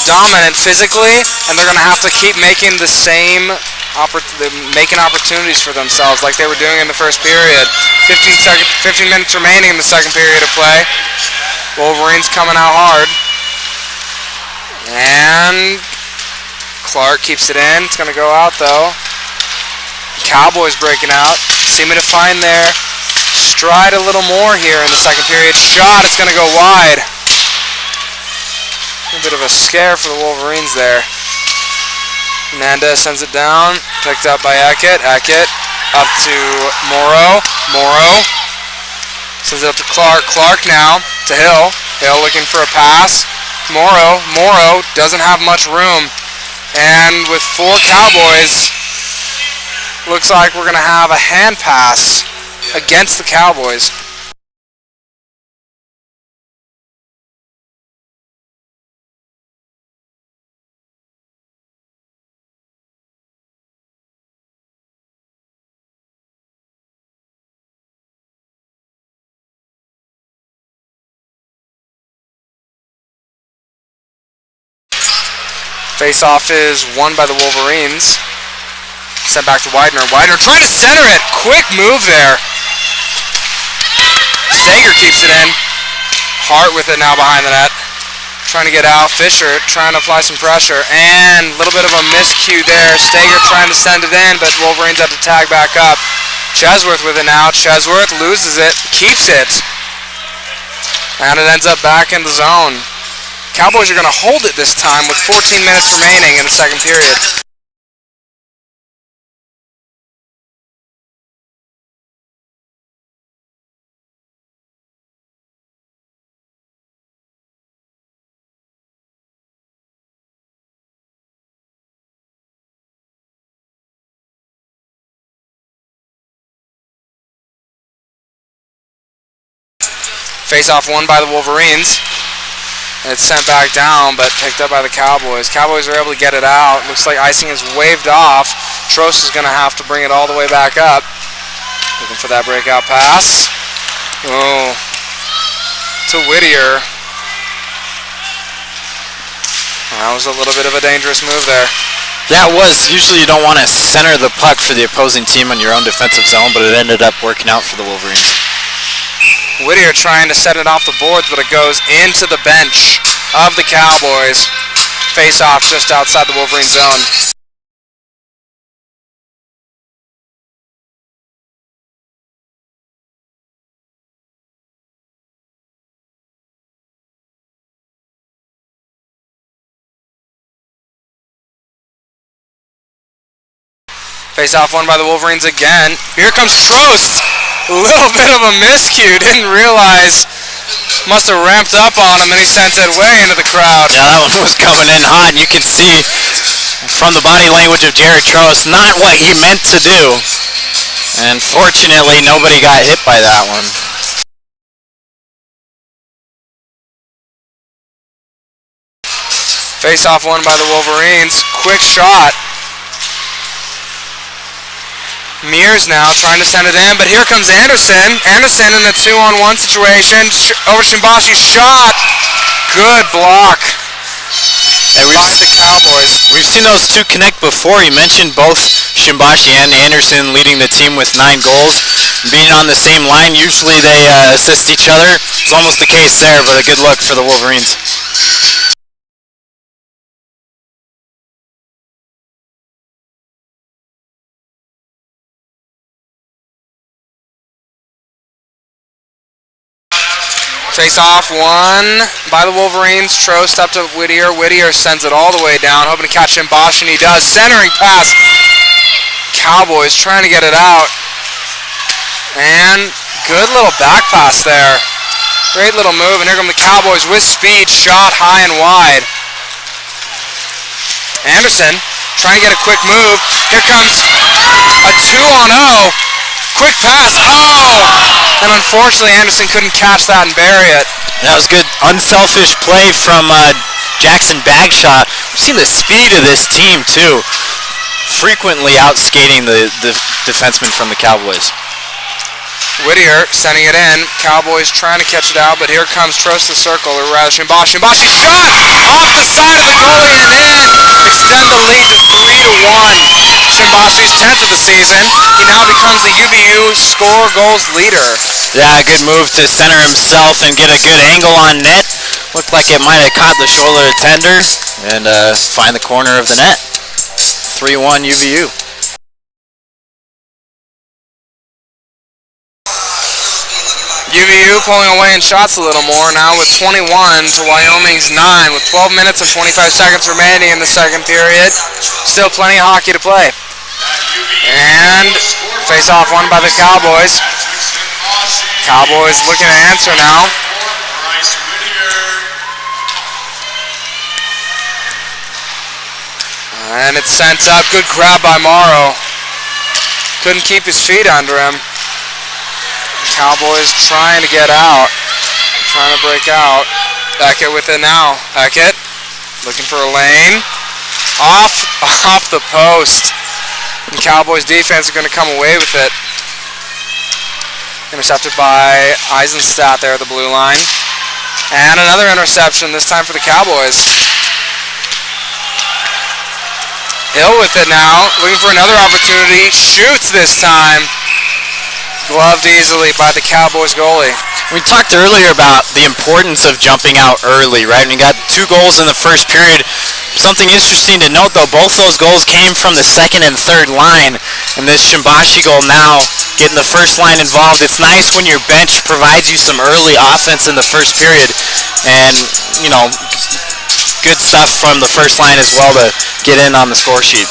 dominant physically, and they're going to have to keep making the same making opportunities for themselves like they were doing in the first period. 15 minutes remaining in the second period of play. Wolverines coming out hard. And Clark keeps it in. It's going to go out though. Cowboys breaking out, seeming to find their stride a little more here in the second period. Shot, it's going to go wide. A bit of a scare for the Wolverines there. Nanda sends it down, picked up by Eckett. Eckett up to Morrow. Morrow sends it up to Clark. Clark now to Hill. Hill looking for a pass. Morrow. Morrow doesn't have much room. And with 4 Cowboys, looks like we're going to have a hand pass against the Cowboys. Face-off is won by the Wolverines. Sent back to Widener. Widener trying to center it. Quick move there. Sager keeps it in. Hart with it now behind the net. Trying to get out. Fisher trying to apply some pressure. And a little bit of a miscue there. Stager trying to send it in, but Wolverines have to tag back up. Chesworth with it now. Chesworth loses it. Keeps it. And it ends up back in the zone. Cowboys are going to hold it this time with 14 minutes remaining in the second period. Face-off won by the Wolverines. And it's sent back down, but picked up by the Cowboys. Cowboys are able to get it out. Looks like icing is waved off. Trost is going to have to bring it all the way back up. Looking for that breakout pass. Oh, to Whittier. That was a little bit of a dangerous move there. Yeah, it was. Usually you don't want to center the puck for the opposing team on your own defensive zone, but it ended up working out for the Wolverines. Whittier trying to set it off the boards, but it goes into the bench of the Cowboys. Face off just outside the Wolverine zone. Face-off won by the Wolverines again. Here comes Trost. A little bit of a miscue. Didn't realize. Must have ramped up on him, and he sent it way into the crowd. Yeah, that one was coming in hot, and you can see from the body language of Jared Trost, not what he meant to do. And fortunately, nobody got hit by that one. Face-off won by the Wolverines. Quick shot. Mears now trying to send it in, but here comes Anderson. Anderson in a 2-on-1 situation. Over Shimbashi's shot. Good block by the Cowboys. We've seen those two connect before. You mentioned both Shimbashi and Anderson leading the team with 9 goals. Being on the same line, usually they assist each other. It's almost the case there, but a good look for the Wolverines. Face-off won by the Wolverines. Trost up to Whittier. Whittier sends it all the way down, hoping to catch Bosch, and he does. Centering pass. Cowboys trying to get it out. And good little back pass there. Great little move, and here come the Cowboys with speed. Shot high and wide. Anderson trying to get a quick move. Here comes a 2-on-0. Quick pass. Oh! And unfortunately, Anderson couldn't catch that and bury it. That was good unselfish play from Jackson Bagshaw. We've seen the speed of this team, too. Frequently outskating the defensemen from the Cowboys. Whittier sending it in. Cowboys trying to catch it out, but here comes Trost to the circle, or rather Shimbashi. Shimbashi shot off the side of the goalie and in. Extend the lead to 3-1. Shimbashi's 10th of the season. He now becomes the UVU score goals leader. Yeah, good move to center himself and get a good angle on net. Looked like it might have caught the shoulder of Tender and find the corner of the net. 3-1 UVU. UVU pulling away in shots a little more now with 21 to Wyoming's 9 with 12 minutes and 25 seconds remaining in the second period. Still plenty of hockey to play. And face-off won by the Cowboys. Cowboys looking to answer now. And it's sent up. Good grab by Morrow. Couldn't keep his feet under him. Cowboys trying to get out. Trying to break out. Beckett with it now. Beckett looking for a lane. Off the post. And Cowboys defense are going to come away with it. Intercepted by Eisenstadt there at the blue line. And another interception, this time for the Cowboys. Hill with it now, looking for another opportunity. Shoots this time. Gloved easily by the Cowboys goalie. We talked earlier about the importance of jumping out early, right? And you got 2 goals in the first period. Something interesting to note, though, both those goals came from the second and third line. And this Shimbashi goal now getting the first line involved. It's nice when your bench provides you some early offense in the first period. And, you know, good stuff from the first line as well to get in on the score sheet.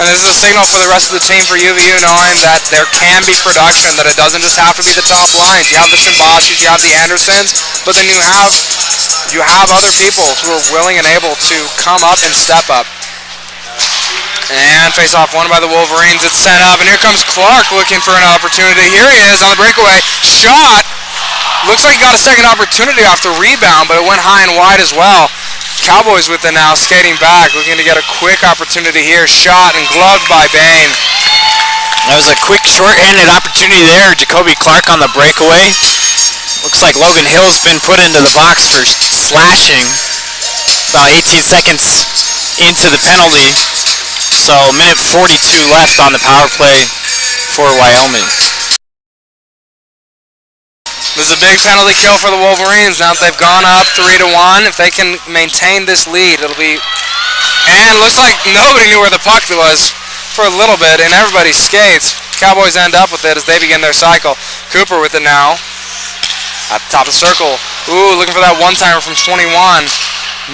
And this is a signal for the rest of the team for UVU, knowing that there can be production, that it doesn't just have to be the top lines. You have the Shimbashis, you have the Andersons, but then you have other people who are willing and able to come up and step up. And face-off won by the Wolverines. It's sent up, and here comes Clark looking for an opportunity. Here he is on the breakaway. Shot! Looks like he got a second opportunity off the rebound, but it went high and wide as well. Cowboys with it now, skating back, looking to get a quick opportunity here. Shot and gloved by Bain. That was a quick short-handed opportunity there. Jacoby Clark on the breakaway. Looks like Logan Hill's been put into the box for slashing. About 18 seconds into the penalty. So minute 42 left on the power play for Wyoming. This is a big penalty kill for the Wolverines. Now that they've gone up 3-1, if they can maintain this lead, it'll be... And looks like nobody knew where the puck was for a little bit in everybody's skates. Cowboys end up with it as they begin their cycle. Cooper with it now. At the top of the circle. Ooh, looking for that one-timer from 21.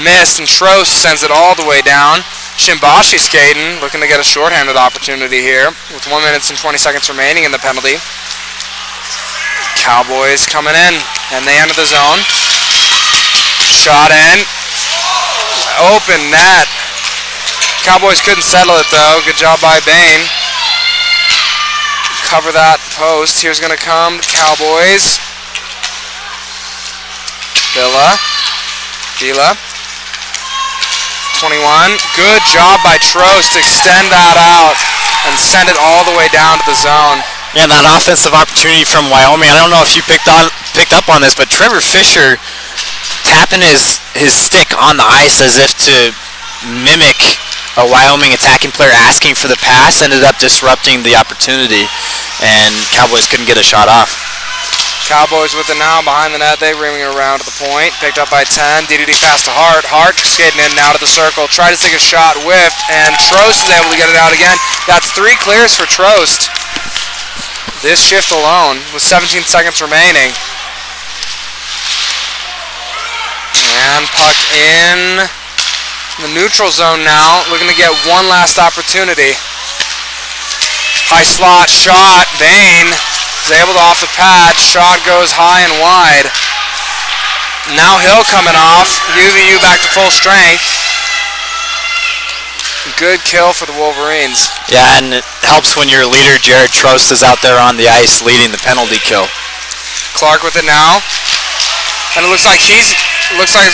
Missed, and Trost sends it all the way down. Shimbashi skating, looking to get a shorthanded opportunity here with 1 minute and 20 seconds remaining in the penalty. Cowboys coming in, and they enter the zone. Shot in. Open net. Cowboys couldn't settle it, though. Good job by Bain. Cover that post. Here's going to come the Cowboys. Villa. 21. Good job by Trost to extend that out and send it all the way down to the zone. Yeah, that offensive opportunity from Wyoming. I don't know if you picked up on this, but Trevor Fisher tapping his stick on the ice as if to mimic a Wyoming attacking player asking for the pass, ended up disrupting the opportunity, and Cowboys couldn't get a shot off. Cowboys with it now behind the net. They ringing around to the point. Picked up by 10. DDD pass to Hart. Hart skating in now to the circle. Tried to take a shot, whiffed, and Trost is able to get it out again. That's 3 clears for Trost this shift alone with 17 seconds remaining. And puck in the neutral zone now. Looking to get one last opportunity. High slot shot. Bain is able to off the pad. Shot goes high and wide. Now Hill coming off. UVU back to full strength. Good kill for the Wolverines. Yeah, and it helps when your leader, Jared Trost, is out there on the ice leading the penalty kill. Clark with it now. And it looks like it's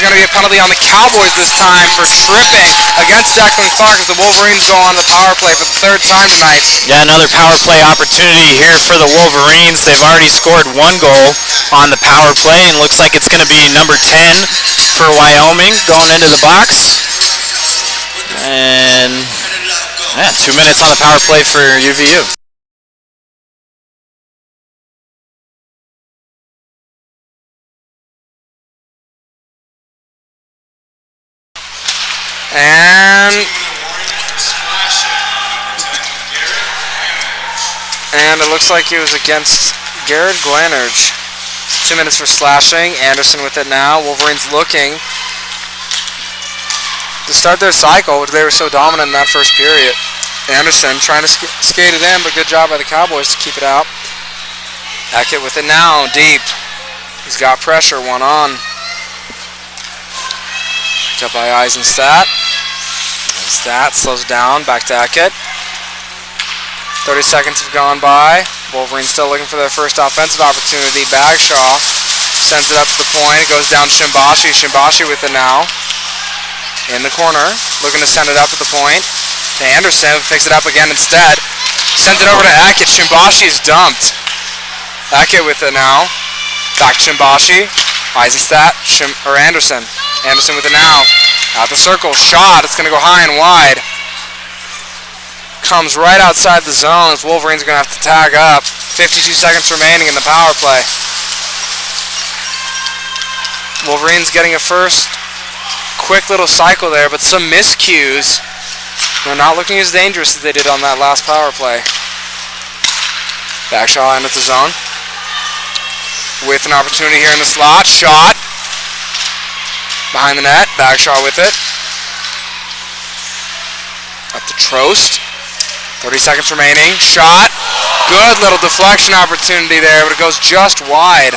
going to be a penalty on the Cowboys this time for tripping against Declan Clark as the Wolverines go on the power play for the 3rd time tonight. Yeah, another power play opportunity here for the Wolverines. They've already scored 1 goal on the power play, and looks like it's going to be number 10 for Wyoming going into the box. And yeah, 2 minutes on the power play for UVU. And it looks like it was against Garrett Glanage. 2 minutes for slashing. Anderson with it now. Wolverines looking to start their cycle, which they were so dominant in that first period. Anderson trying to skate it in, but good job by the Cowboys to keep it out. Hackett with it now, deep. He's got pressure, one on. Picked up by Eisenstadt. Eisenstadt slows down, back to Hackett. 30 seconds have gone by. Wolverines still looking for their first offensive opportunity. Bagshaw sends it up to the point. It goes down to Shimbashi. Shimbashi with it now. In the corner, looking to send it up at the point. To Anderson, who picks it up again instead. Sends it over to Hackett. Shimbashi is dumped. Hackett with it now. Back to Shimbashi. Eisenstadt, Anderson. Anderson with it now. Out the circle, shot. It's going to go high and wide. Comes right outside the zone. Wolverines are going to have to tag up. 52 seconds remaining in the power play. Wolverines getting a first quick little cycle there, but some miscues. They're not looking as dangerous as they did on that last power play. Bagshaw into the zone. With an opportunity here in the slot. Shot. Behind the net. Bagshaw with it. Up to Trost. 30 seconds remaining. Shot. Good little deflection opportunity there, but it goes just wide.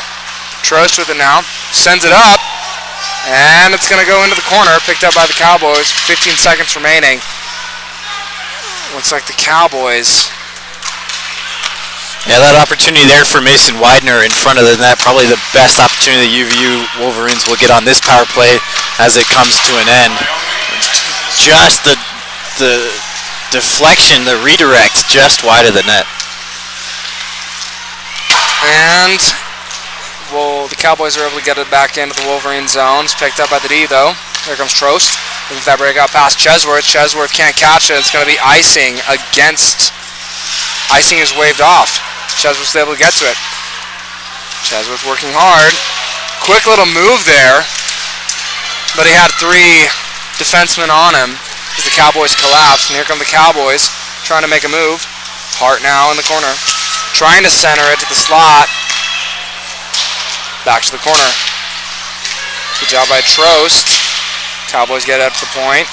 Trost with it now. Sends it up. And it's going to go into the corner. Picked up by the Cowboys. 15 seconds remaining. Looks like the Cowboys. Yeah, that opportunity there for Mason Widener in front of the net, probably the best opportunity the UVU Wolverines will get on this power play as it comes to an end. Just the deflection, the redirect, just wide of the net. And the Cowboys are able to get it back into the Wolverine zones. Picked up by the D, though. There comes Trost. Looking for that breakout pass. Chesworth. Chesworth can't catch it. It's going to be icing against. Icing is waved off. Chesworth's able to get to it. Chesworth working hard. Quick little move there. But he had 3 defensemen on him as the Cowboys collapsed. And here come the Cowboys trying to make a move. Hart now in the corner. Trying to center it to the slot. Back to the corner. Good job by Trost. Cowboys get up to the point.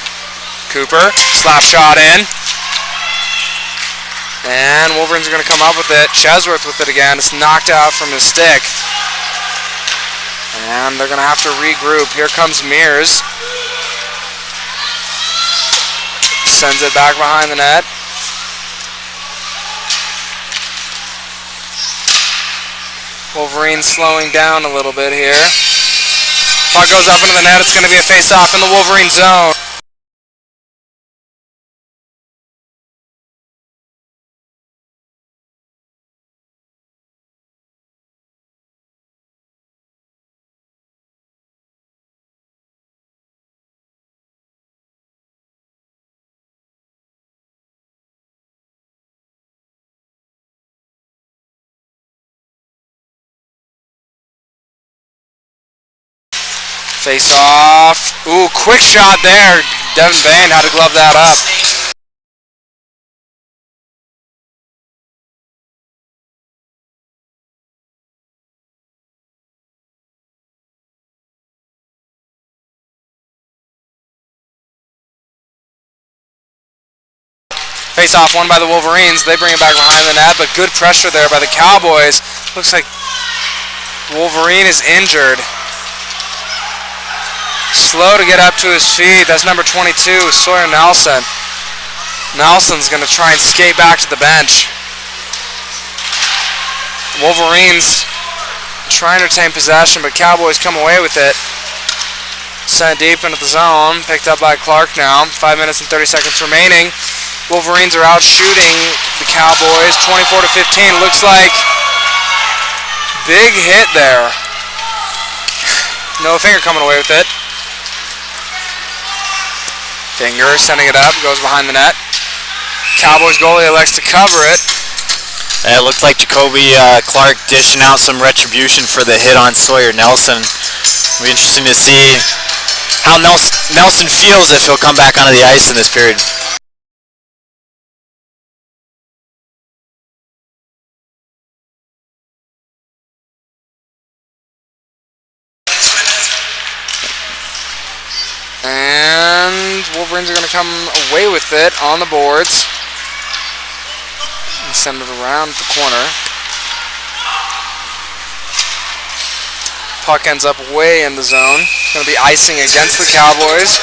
Cooper, slap shot in. And Wolverines are going to come up with it. Chesworth with it again. It's knocked out from his stick. And they're going to have to regroup. Here comes Mears. Sends it back behind the net. Wolverines slowing down a little bit here. Puck goes up into the net. It's going to be a face-off in the Wolverine zone. Face off. Ooh, quick shot there. Devin Bain had to glove that up. Face off won by the Wolverines. They bring it back behind the net, but good pressure there by the Cowboys. Looks like Wolverine is injured. Slow to get up to his feet. That's number 22, Sawyer Nelson. Nelson's going to try and skate back to the bench. Wolverines trying to retain possession, but Cowboys come away with it. Sent deep into the zone. Picked up by Clark now. 5 minutes and 30 seconds remaining. Wolverines are out shooting the Cowboys 24-15. Looks like big hit there. No Finger coming away with it. Finger sending it up, goes behind the net. Cowboys goalie elects to cover it. It looked like Jacoby Clark dishing out some retribution for the hit on Sawyer Nelson. It'll be interesting to see how Nelson feels if he'll come back onto the ice in this period. And Wolverines are going to come away with it on the boards. And send it around the corner. Puck ends up way in the zone. Going to be icing against the Cowboys.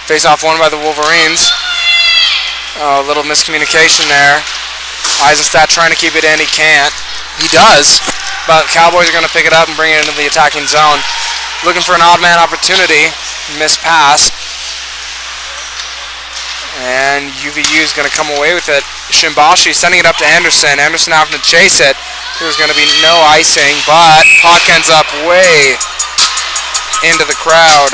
Face-off won by the Wolverines. A little miscommunication there. Eisenstadt trying to keep it in. He can't. He does. But Cowboys are going to pick it up and bring it into the attacking zone. Looking for an odd man opportunity. Missed pass. And UVU is going to come away with it. Shimbashi sending it up to Anderson. Anderson having to chase it. There's going to be no icing, but puck ends up way into the crowd.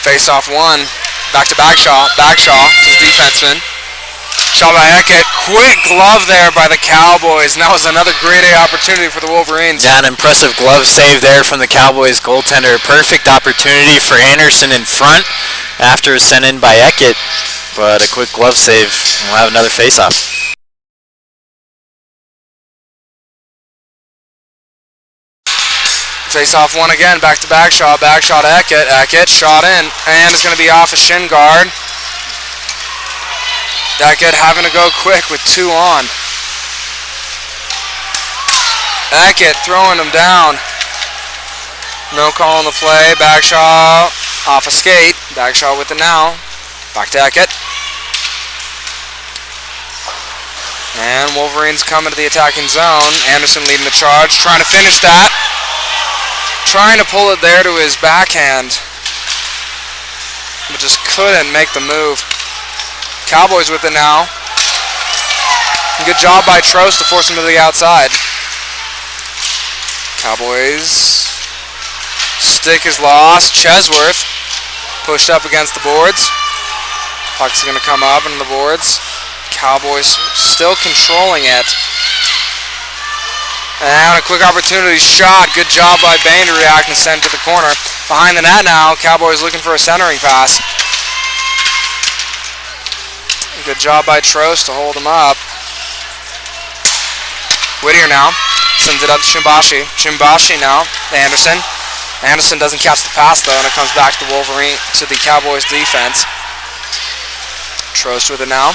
Face-off one. Back to Bagshaw. Bagshaw to the defenseman. Shot by Eckett. Quick glove there by the Cowboys. And that was another great A opportunity for the Wolverines. Yeah, an impressive glove save there from the Cowboys goaltender. Perfect opportunity for Anderson in front after sent in by Eckett. But a quick glove save. We'll have another face-off. Face-off one again, back to Bagshaw. Bagshaw to Eckett. Eckett shot in, and it's going to be off a shin guard. Eckett having to go quick with 2 on. Eckett throwing him down. No call on the play. Bagshaw Off a skate. Back shot with it now. Back to Eckett. And Wolverines come into the attacking zone. Anderson leading the charge. Trying to finish that. Trying to pull it there to his backhand. But just couldn't make the move. Cowboys with it now. Good job by Trost to force him to the outside. Cowboys. Stick is lost. Chesworth pushed up against the boards. Puck's going to come up into the boards. Cowboys still controlling it. And a quick opportunity shot. Good job by Bain to react and send it to the corner. Behind the net now. Cowboys looking for a centering pass. Good job by Trost to hold him up. Whittier now. Sends it up to Shimbashi. Shimbashi now to Anderson. Anderson doesn't catch the pass though, and it comes back to the Cowboys defense. Trost with it now.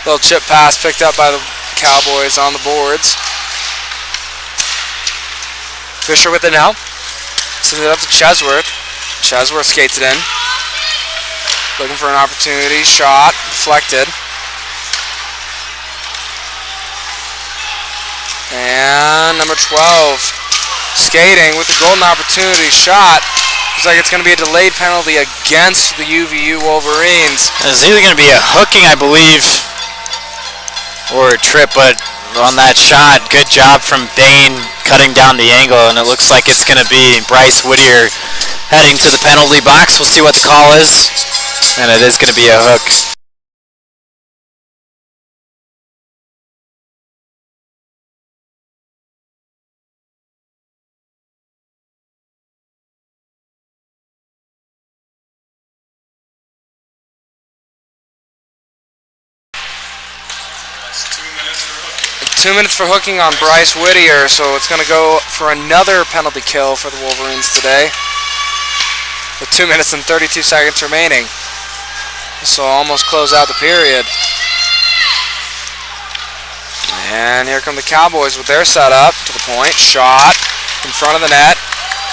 Little chip pass picked up by the Cowboys on the boards. Fisher with it now. Sends it up to Chesworth. Chesworth skates it in. Looking for an opportunity. Shot. Deflected. And number 12 skating with the golden opportunity shot. Looks like it's going to be a delayed penalty against the UVU Wolverines. It's either going to be a hooking, I believe, or a trip, but on that shot, good job from Bain cutting down the angle, and it looks like it's going to be Bryce Whittier heading to the penalty box. We'll see what the call is, and it is going to be a hook. Two minutes for hooking on Bryce Whittier, so it's going to go for another penalty kill for the Wolverines today. With 2 minutes and 32 seconds remaining. So almost close out the period. And here come the Cowboys with their setup to the point. Shot in front of the net.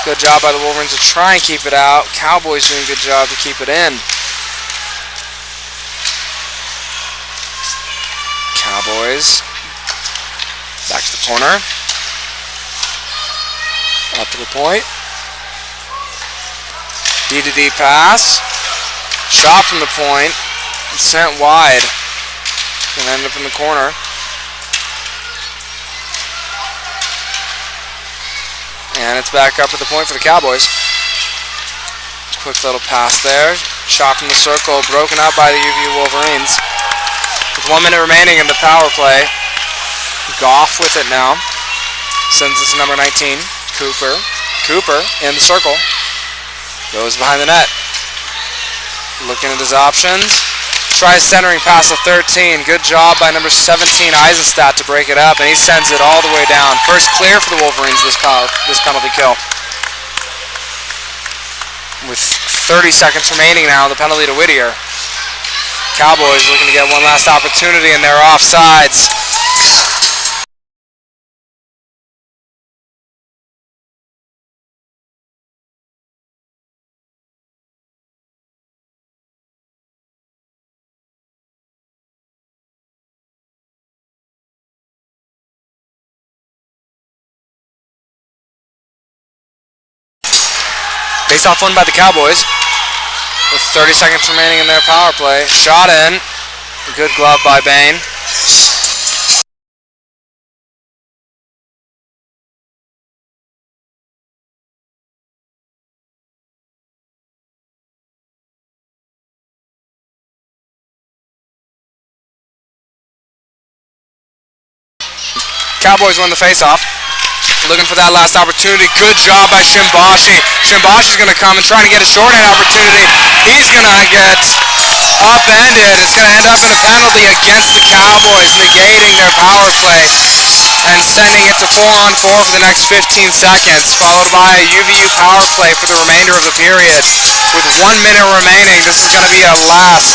Good job by the Wolverines to try and keep it out. Cowboys doing a good job to keep it in. Cowboys. Back to the corner. Up to the point. D-to-D pass. Shot from the point. And sent wide. And end up in the corner. And it's back up at the point for the Cowboys. Quick little pass there. Shot from the circle. Broken up by the UVU Wolverines. With 1 minute remaining in the power play. Goff with it now. Sends it to number 19, Cooper. Cooper in the circle. Goes behind the net. Looking at his options. Tries centering pass to 13. Good job by number 17, Eisenstadt, to break it up, and he sends it all the way down. First clear for the Wolverines this penalty kill. With 30 seconds remaining now, the penalty to Whittier. Cowboys looking to get one last opportunity, and they're offsides. Face-off won by the Cowboys with 30 seconds remaining in their power play. Shot in. Good glove by Bain. Cowboys won the face-off. Looking for that last opportunity. Good job by Shimbashi. Shimbashi's going to come and try to get a shorthand opportunity. He's going to get upended. It's going to end up in a penalty against the Cowboys, negating their power play and sending it to 4-on-4 for the next 15 seconds, followed by a UVU power play for the remainder of the period. With 1 minute remaining, this is going to be a last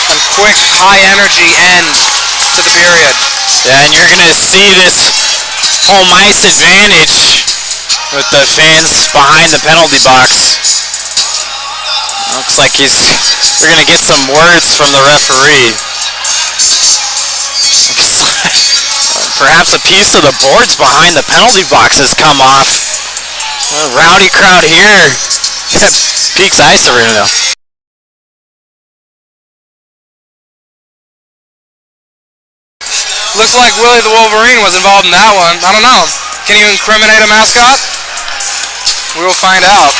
and quick, high-energy end to the period. Yeah, and you're going to see this home ice advantage with the fans behind the penalty box. Looks like we're gonna get some words from the referee. Perhaps a piece of the boards behind the penalty box has come off. A rowdy crowd here at Peaks Ice Arena. Looks like Willie the Wolverine was involved in that one. I don't know. Can you incriminate a mascot? We will find out.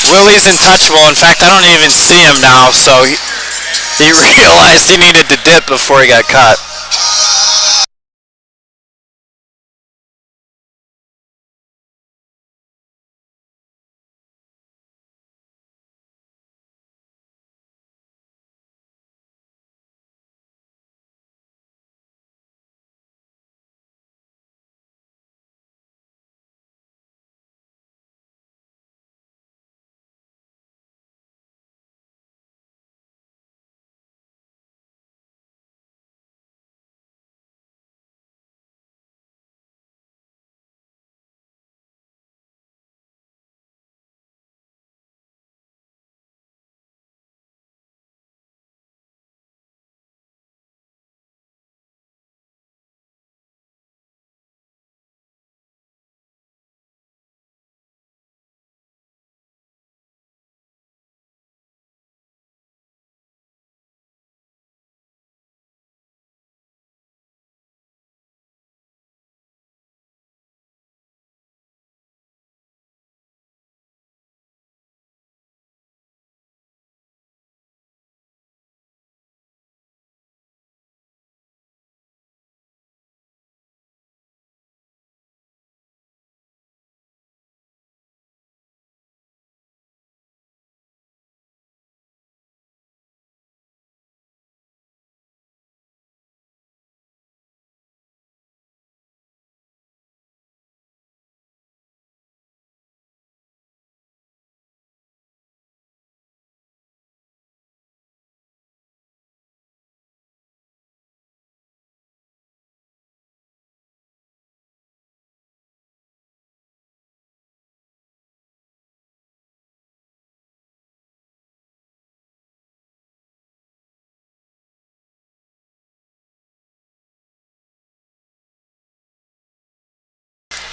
Willie's untouchable. In fact, I don't even see him now, so he realized he needed to dip before he got caught.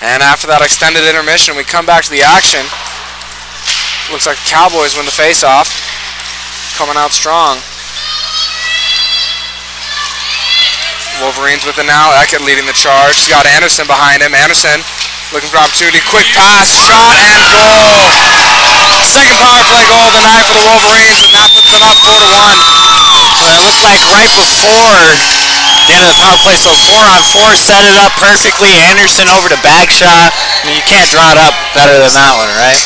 And after that extended intermission, we come back to the action. Looks like the Cowboys win the face-off. Coming out strong. Wolverines with it now. Eckett leading the charge. He's got Anderson behind him. Anderson looking for opportunity. Quick pass, shot, and goal. Second power play goal of the night for the Wolverines, and that puts them up 4-1. Well, it looked like right before the end of the power play, so 4-on-4, set it up perfectly. Anderson over to Bagshaw. I mean, you can't draw it up better than that one, right?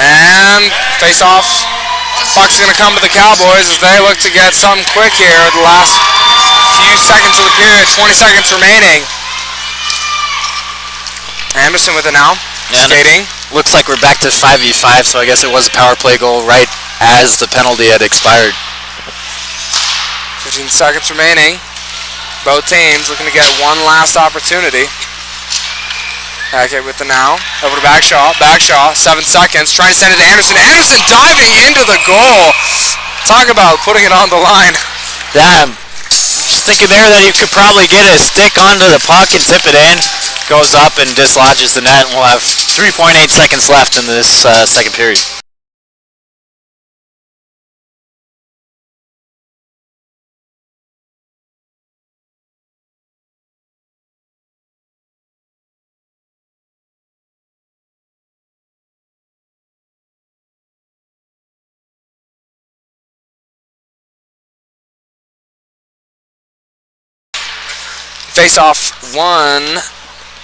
And face-off. Puck's going to come to the Cowboys as they look to get something quick here at the last few seconds of the period. 20 seconds remaining. Anderson with it now. Yeah, skating. Looks like we're back to 5v5, so I guess it was a power play goal right as the penalty had expired. 15 seconds remaining. Both teams looking to get one last opportunity. Hackett with the now. Over to Bagshaw. Bagshaw, 7 seconds. Trying to send it to Anderson. Anderson diving into the goal. Talk about putting it on the line. Yeah, just thinking there that you could probably get a stick onto the puck and tip it in. Goes up and dislodges the net, and we'll have 3.8 seconds left in this second period. Face-off one,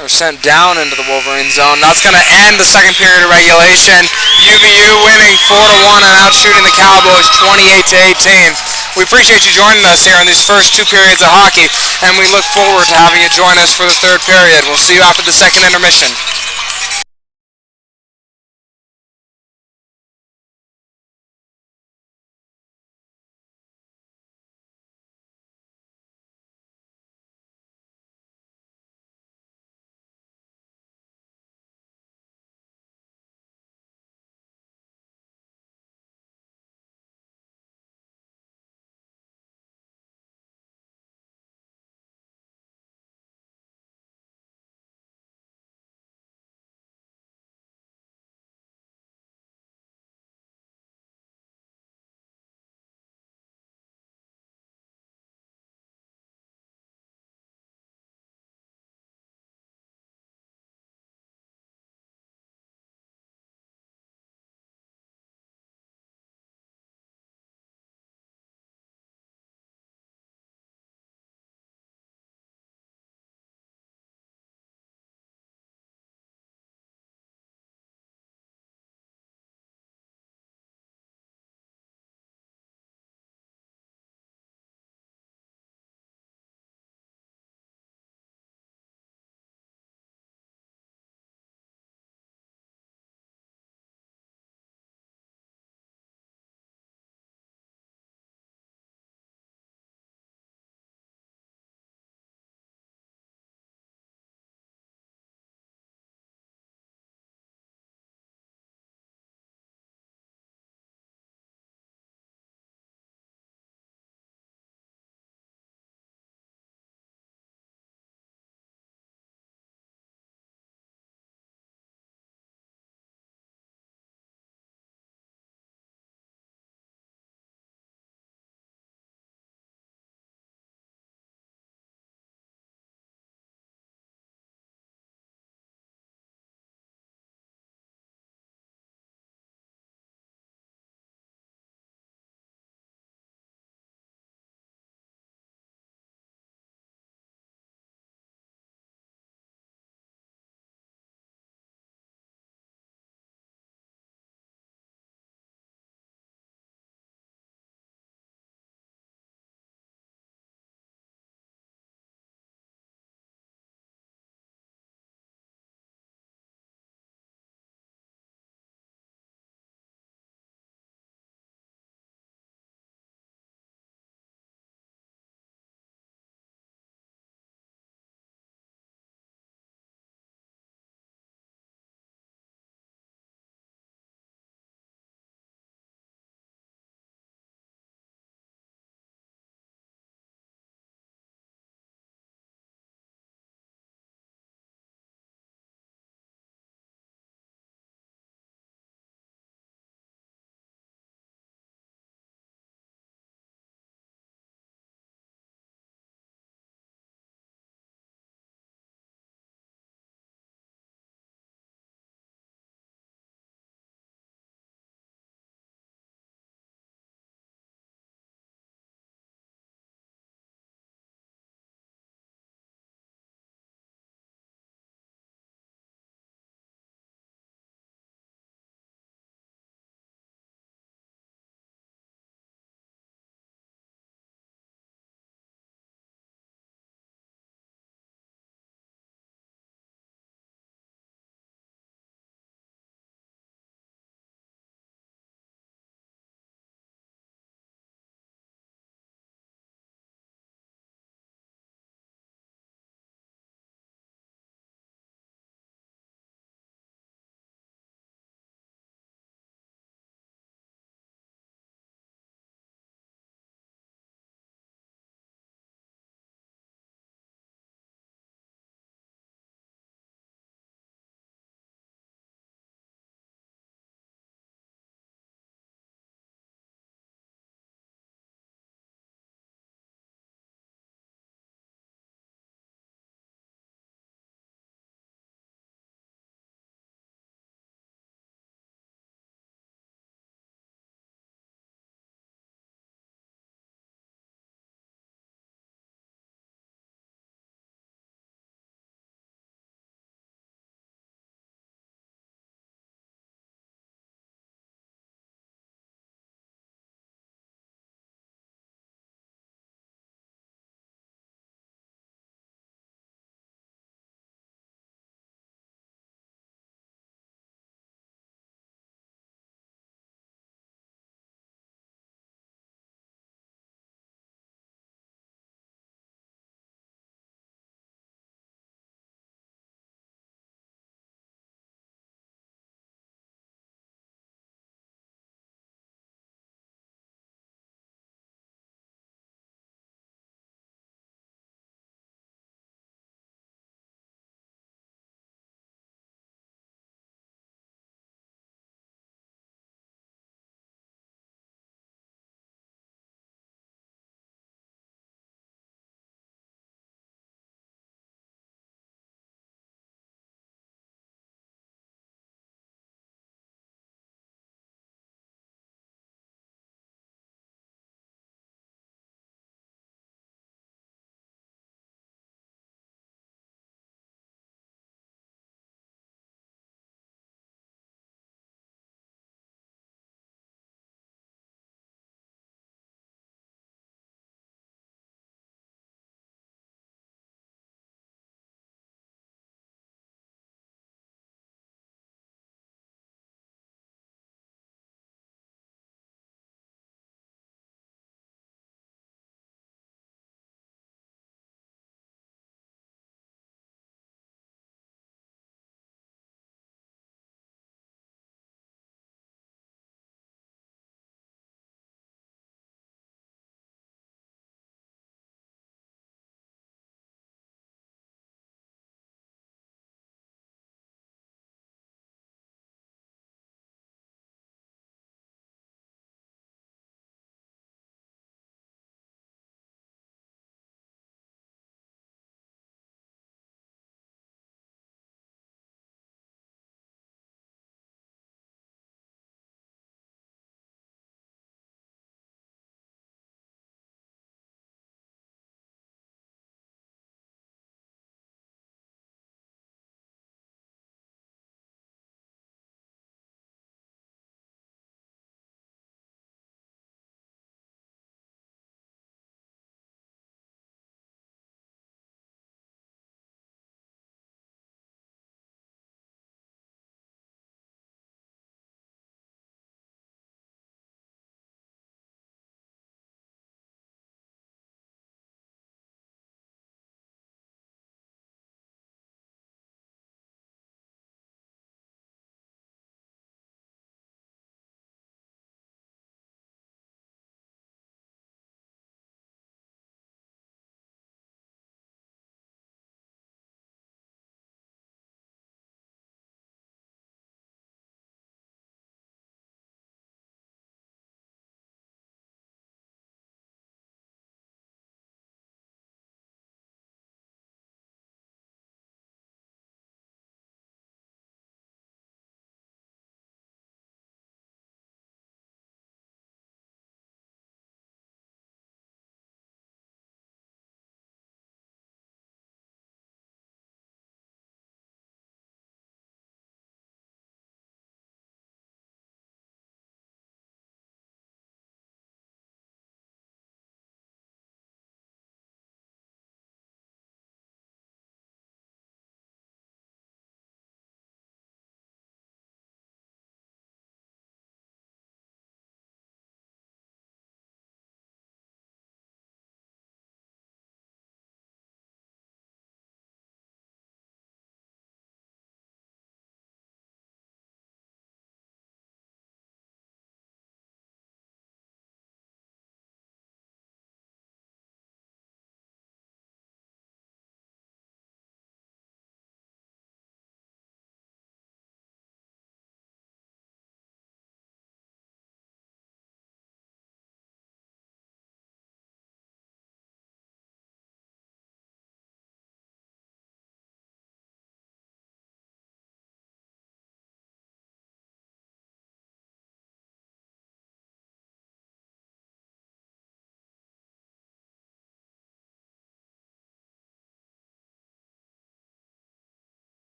or sent down into the Wolverine zone. That's going to end the second period of regulation. UVU winning 4-1 and outshooting the Cowboys 28-18. We appreciate you joining us here in these first 2 periods of hockey, and we look forward to having you join us for the third period. We'll see you after the second intermission.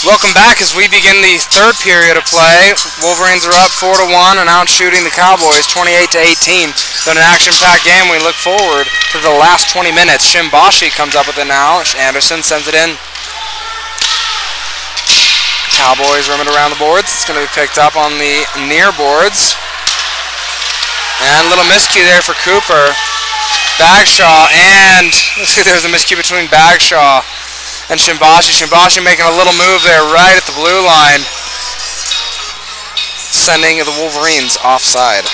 Welcome back as we begin the third period of play. Wolverines are up 4-1 and out shooting the Cowboys 28-18. Been an action-packed game. We look forward to the last 20 minutes. Shimbashi comes up with it now. Anderson sends it in. Cowboys rim it around the boards. It's going to be picked up on the near boards. And a little miscue there for Cooper. Bagshaw, and let's see, there's a miscue between Bagshaw and Shimbashi. Shimbashi making a little move there right at the blue line, sending the Wolverines offside.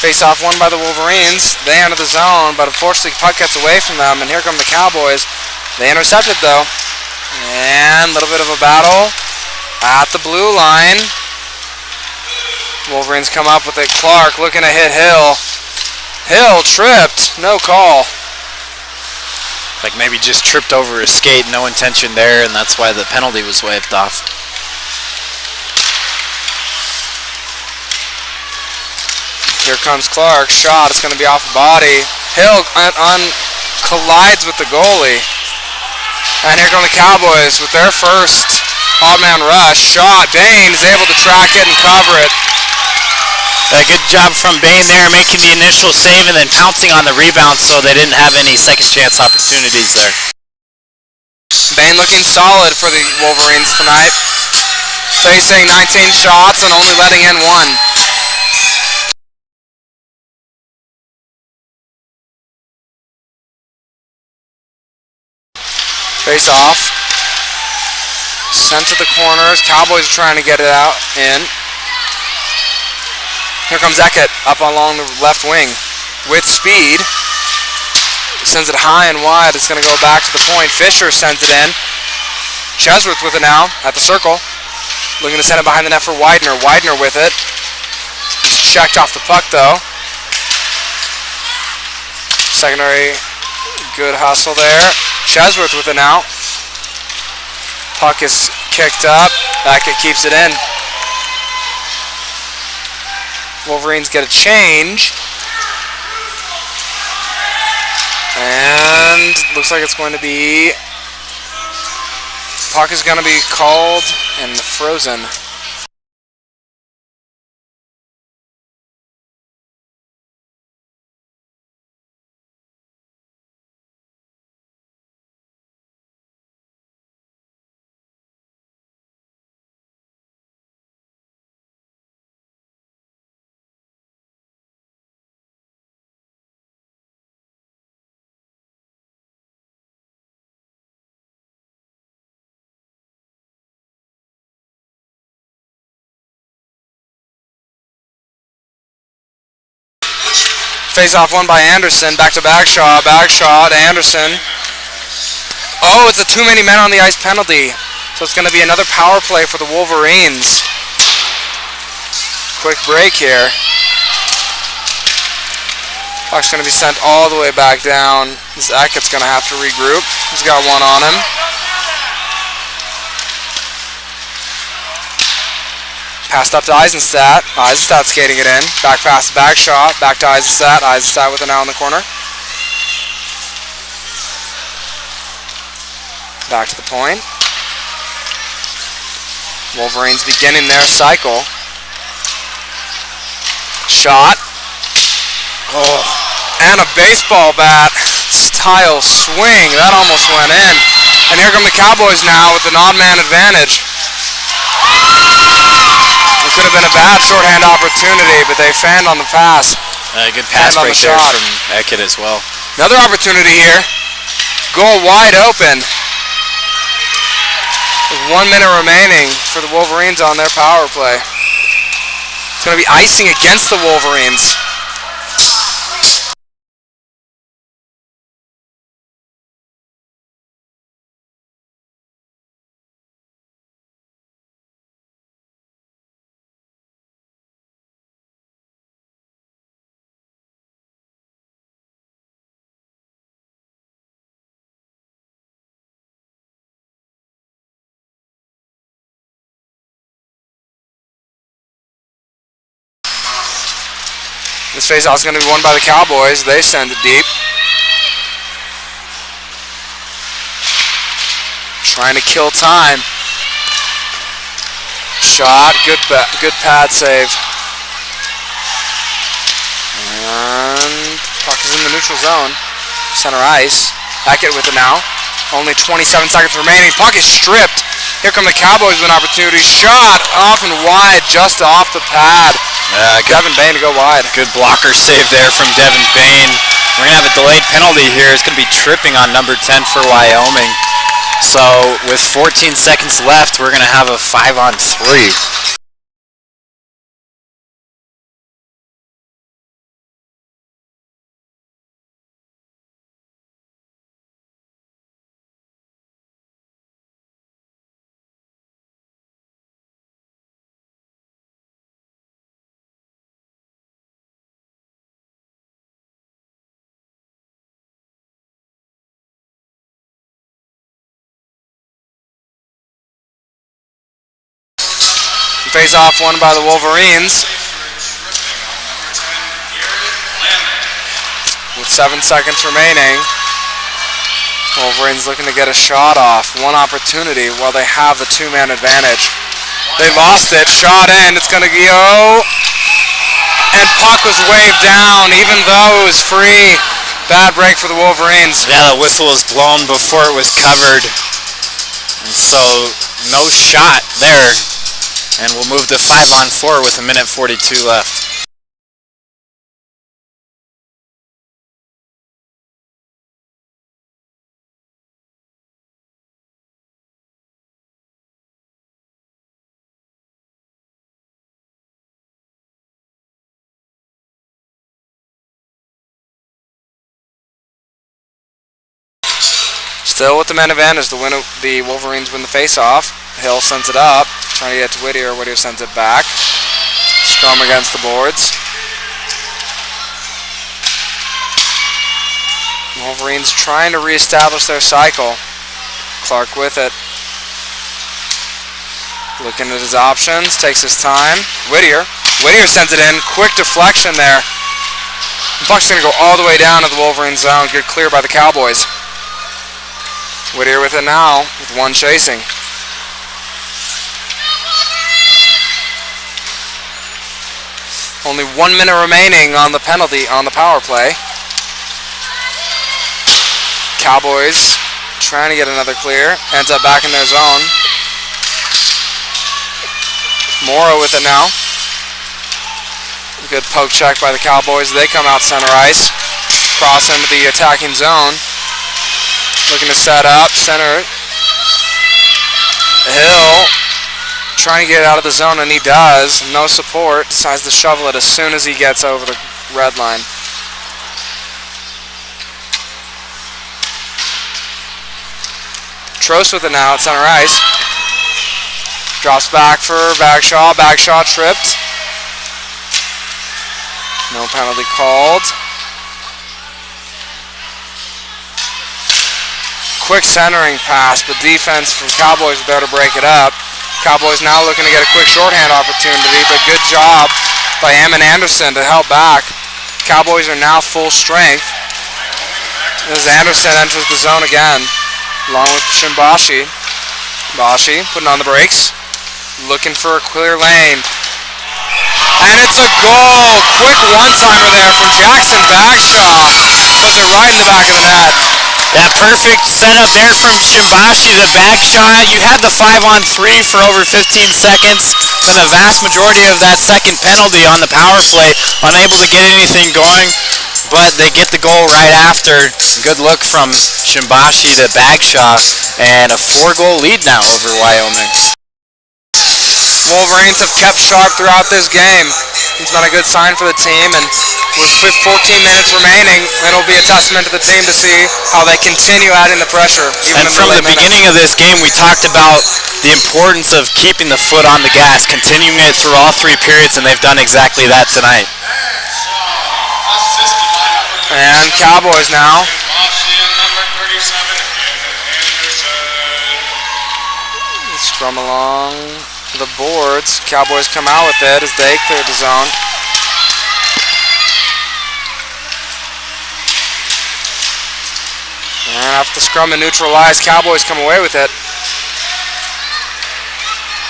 Face-off won by the Wolverines. They enter the zone, but unfortunately puck gets away from them, and here come the Cowboys. They intercepted, though. And a little bit of a battle at the blue line. Wolverines come up with it. Clark looking to hit Hill. Hill tripped. No call. Like maybe just tripped over his skate, no intention there, and that's why the penalty was waved off. Here comes Clark. Shot. It's going to be off the body. Hill collides with the goalie. And here come the Cowboys with their first odd-man rush. Shot. Bain is able to track it and cover it. A good job from Bain there, making the initial save and then pouncing on the rebound so they didn't have any second chance opportunities there. Bain looking solid for the Wolverines tonight. Facing 19 shots and only letting in one. Face off. Sent to the corners. Cowboys are trying to get it out in. Here comes Eckett up along the left wing with speed. He sends it high and wide. It's going to go back to the point. Fisher sends it in. Chesworth with it now at the circle. Looking to send it behind the net for Widener. Widener with it. He's checked off the puck though. Secondary, good hustle there. Chesworth with it now. Puck is kicked up. Beckett keeps it in. Wolverines get a change. And looks like it's going to be... Puck is going to be called and frozen. Face-off won by Anderson. Back to Bagshaw. Bagshaw to Anderson. Oh, it's a too many men on the ice penalty. So it's going to be another power play for the Wolverines. Quick break here. Puck's going to be sent all the way back down. This Eckett's going to have to regroup. He's got one on him. Passed up to Eisenstadt. Eisenstadt skating it in. Back pass to Bagshaw. Back to Eisenstadt. Eisenstadt with it now in the corner. Back to the point. Wolverines beginning their cycle. Shot. Oh. And a baseball bat style swing. That almost went in. And here come the Cowboys now with an odd man advantage. It could have been a bad shorthand opportunity, but they fanned on the pass. Good pass break there from Eckett as well. Another opportunity here. Goal wide open. With 1 minute remaining for the Wolverines on their power play. It's going to be icing against the Wolverines. This faceoff is going to be won by the Cowboys. They send it deep. Trying to kill time. Shot, good pad save. And puck is in the neutral zone. Center ice. Hackett with it now. Only 27 seconds remaining. Puck is stripped. Here come the Cowboys with an opportunity. Shot off and wide, just off the pad. Devin Bain to go wide. Good blocker save there from Devin Bain. We're going to have a delayed penalty here. It's going to be tripping on number 10 for Wyoming. So with 14 seconds left, we're going to have a 5-on-3. Face off won by the Wolverines. With 7 seconds remaining, Wolverines looking to get a shot off. One opportunity while they have the two-man advantage. They lost it. Shot in. It's going to go. And puck was waved down even though it was free. Bad break for the Wolverines. Yeah, the whistle was blown before it was covered. And so no shot there. And we'll move to 5-on-4 with 1:42 left. Still with the man advantage, the Wolverines win the face-off. Hill sends it up, trying to get to Whittier. Whittier sends it back. Scrum against the boards. Wolverines trying to reestablish their cycle. Clark with it. Looking at his options, takes his time. Whittier sends it in, quick deflection there. The puck's going to go all the way down to the Wolverines zone. Good clear by the Cowboys. Whittier with it now, with one chasing. Only 1 minute remaining on the penalty on the power play. Cowboys trying to get another clear. Ends up back in their zone. Morrow with it now. Good poke check by the Cowboys. They come out center ice. Cross into the attacking zone. Looking to set up. Center. Hill trying to get out of the zone, and he does. No support. Decides to shovel it as soon as he gets over the red line. Trost with it now at center ice. Drops back for Bagshaw. Bagshaw tripped. No penalty called. Quick centering pass, but defense from Cowboys was there to break it up. Cowboys now looking to get a quick shorthand opportunity, but good job by Eamon Anderson to help back. Cowboys are now full strength as Anderson enters the zone again, along with Shimbashi. Bashi putting on the brakes, looking for a clear lane. And it's a goal! Quick one-timer there from Jackson Bagshaw. Puts it right in the back of the net. That perfect setup there from Shimbashi, the back shot. You had the 5-on-3 for over 15 seconds. Then the vast majority of that second penalty on the power play, unable to get anything going, but they get the goal right after. Good look from Shimbashi to Bagshaw, and a 4-goal lead now over Wyoming. Wolverines have kept sharp throughout this game. It's been a good sign for the team, and with 14 minutes remaining, it'll be a testament to the team to see how they continue adding the pressure. And from the beginning of this game, we talked about the importance of keeping the foot on the gas, continuing it through all 3 periods, and they've done exactly that tonight. And Cowboys now. Scrum along the boards. Cowboys come out with it as they clear the zone. And after the scrum and neutralized, Cowboys come away with it.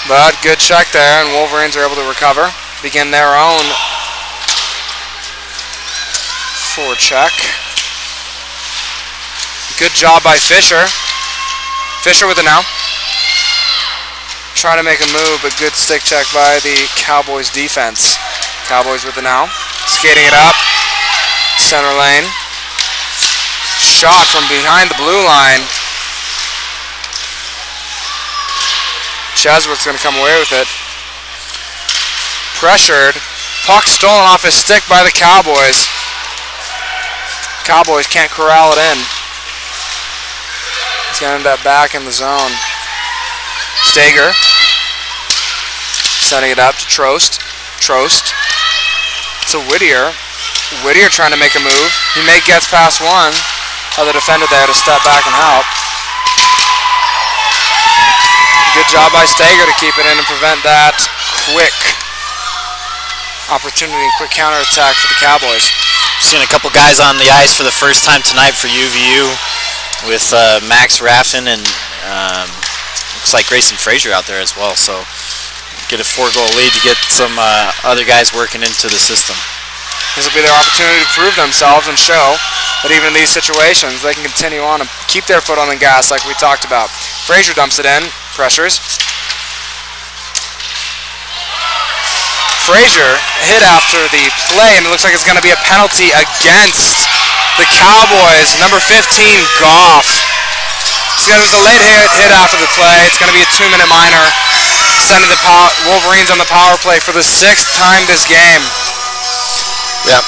But good check there, and Wolverines are able to recover. Begin their own forecheck. Good job by Fisher. Fisher with it now. Trying to make a move, but good stick check by the Cowboys defense. Cowboys with it now. Skating it up. Center lane. Shot from behind the blue line. Cheswick's going to come away with it. Pressured. Puck stolen off his stick by the Cowboys. Cowboys can't corral it in. He's going to end up back in the zone. Stager. Sending it up to Trost. Trost to Whittier. Whittier trying to make a move. He gets past one. Other defender there to step back and help. Good job by Stager to keep it in and prevent that quick opportunity, quick counterattack for the Cowboys. Seen a couple guys on the ice for the first time tonight for UVU with Max Raffin and looks like Grayson Frazier out there as well. So get a 4-goal lead to get some other guys working into the system. This will be their opportunity to prove themselves and show that even in these situations they can continue on and keep their foot on the gas like we talked about. Frazier dumps it in, pressures. Frazier hit after the play, and it looks like it's going to be a penalty against the Cowboys. Number 15, Goff. So it was a late hit after the play. It's going to be a 2-minute minor, sending the Wolverines on the power play for the 6th time this game. Yep.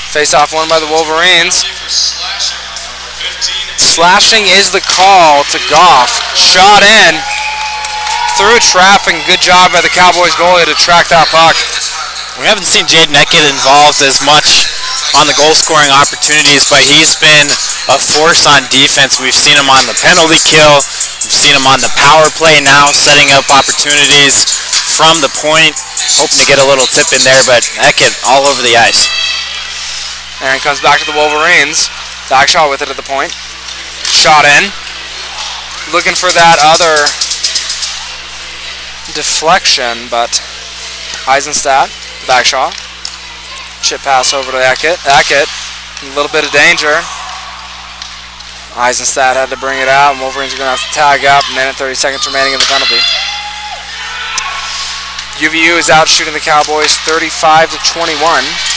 Face-off won by the Wolverines. Slashing is the call to Goff. Shot in. Through traffic. Good job by the Cowboys goalie to track that puck. We haven't seen Jaden Eck get involved as much on the goal-scoring opportunities, but he's been a force on defense. We've seen him on the penalty kill. We've seen him on the power play now, setting up opportunities from the point, hoping to get a little tip in there, but Eckett all over the ice. And comes back to the Wolverines. Bagshaw with it at the point. Shot in. Looking for that other deflection, but Eisenstadt, Bagshaw. Chip pass over to Eckett. Eckett, a little bit of danger. Eisenstadt had to bring it out, and Wolverines are going to have to tag up. Minute 30 seconds remaining in the penalty. UVU is out shooting the Cowboys 35-21.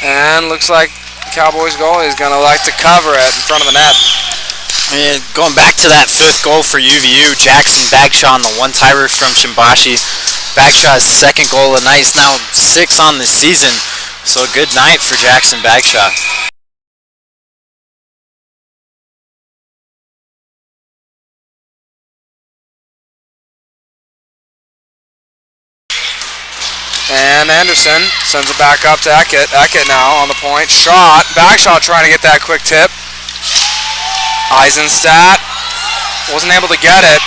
And looks like the Cowboys goalie is going to like to cover it in front of the net. And going back to that 5th goal for UVU, Jackson Bagshaw on the one-timer from Shimbashi. Bagshaw's 2nd goal of the night, now 6 on the season. So a good night for Jackson Bagshaw. And Anderson sends it back up to Eckett. Eckett now on the point. Shot. Bagshaw trying to get that quick tip. Eisenstadt wasn't able to get it.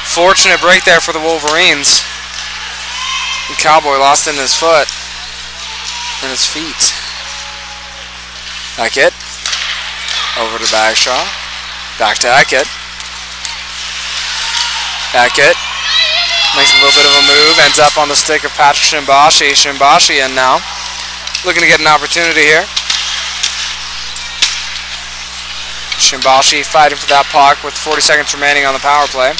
Fortunate break there for the Wolverines. The Cowboy lost in his foot. And his feet. Eckett. Over to Bagshaw. Back to Eckett. Eckett. Makes a little bit of a move, ends up on the stick of Patrick Shimbashi. Shimbashi in now. Looking to get an opportunity here. Shimbashi fighting for that puck with 40 seconds remaining on the power play.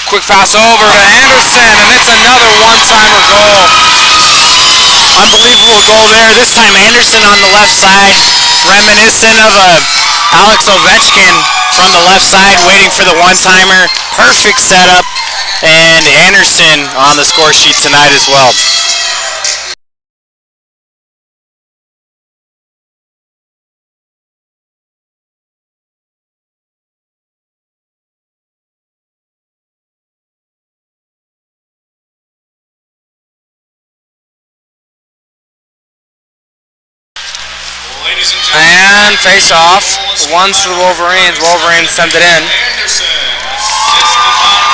Quick pass over to Anderson, and it's another one-timer goal. Unbelievable goal there. This time Anderson on the left side, reminiscent of Alex Ovechkin from the left side, waiting for the one-timer. Perfect setup. And Anderson on the score sheet tonight as well. And face off. Once to the Wolverines. Wolverines send it in.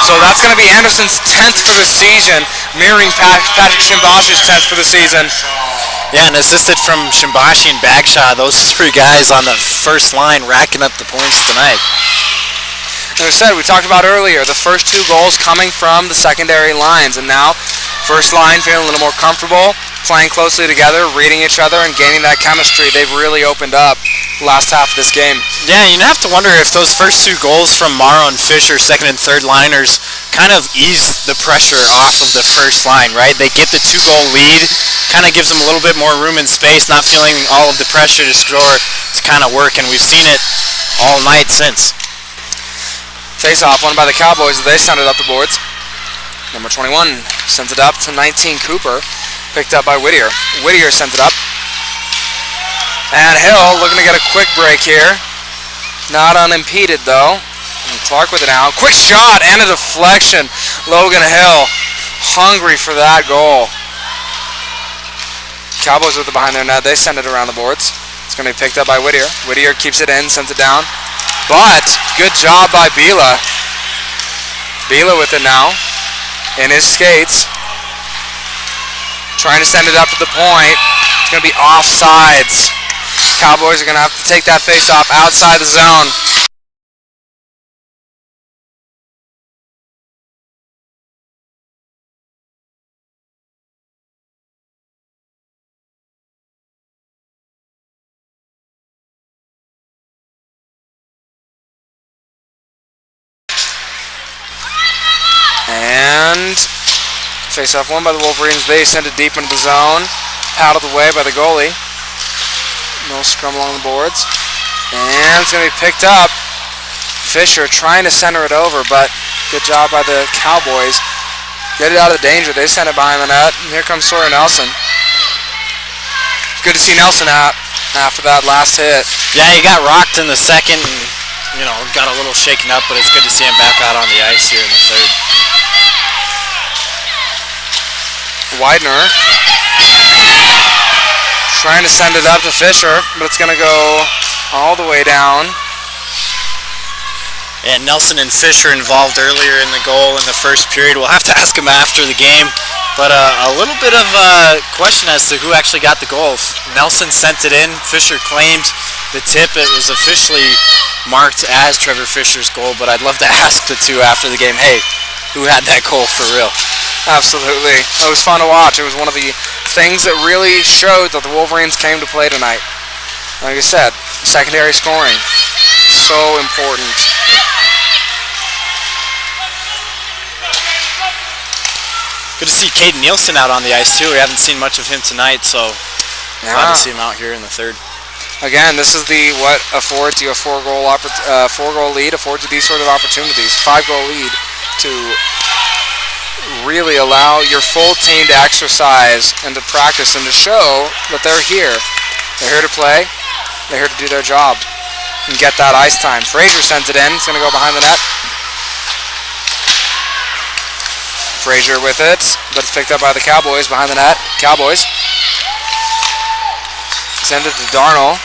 So that's going to be Anderson's 10th for the season, mirroring Patrick Shimbashi's 10th for the season. Yeah, and assisted from Shimbashi and Bagshaw, those three guys on the first line racking up the points tonight. As I said, we talked about earlier, the first two goals coming from the secondary lines, and now first line feeling a little more comfortable, playing closely together, reading each other, and gaining that chemistry. They've really opened up the last half of this game. Yeah, you have to wonder if those first two goals from Morrow and Fisher, second and third liners, kind of ease the pressure off of the first line, right? They get the 2-goal lead, kind of gives them a little bit more room and space, not feeling all of the pressure to score to kind of work, and we've seen it all night since. Face-off won by the Cowboys. They send it up the boards. Number 21 sends it up to 19 Cooper. Picked up by Whittier. Whittier sends it up. And Hill looking to get a quick break here. Not unimpeded though. And Clark with it now. Quick shot and a deflection. Logan Hill hungry for that goal. Cowboys with it behind their net. They send it around the boards. It's going to be picked up by Whittier. Whittier keeps it in, sends it down. But good job by Bila. Bila with it now. In his skates. Trying to send it up to the point. It's going to be offsides. Cowboys are going to have to take that face-off outside the zone. And face-off won by the Wolverines. They send it deep into the zone. Paddled away by the goalie. No scrum along the boards. And it's going to be picked up. Fisher trying to center it over, but good job by the Cowboys. Get it out of the danger. They send it behind the net. And here comes Sawyer Nelson. Good to see Nelson out after that last hit. Yeah, he got rocked in the second and, got a little shaken up, but it's good to see him back out on the ice here in the third. Widener trying to send it up to Fisher, but it's going to go all the way down. And Nelson and Fisher involved earlier in the goal in the first period. We'll have to ask him after the game. But a little bit of a question as to who actually got the goal. Nelson sent it in. Fisher claimed the tip. It was officially marked as Trevor Fisher's goal. But I'd love to ask the two after the game, hey, who had that goal for real? Absolutely. It was fun to watch. It was one of the things that really showed that the Wolverines came to play tonight. Like I said, secondary scoring. So important. Good to see Caden Nielsen out on the ice too. We haven't seen much of him tonight, so glad to see him out here in the third. Again, this is what affords you a four-goal lead, affords you these sort of opportunities. 5-goal lead to really allow your full team to exercise and to practice and to show that they're here. They're here to play. They're here to do their job and get that ice time. Frazier sends it in. It's going to go behind the net. Frazier with it, but it's picked up by the Cowboys behind the net. Cowboys send it to Darnell.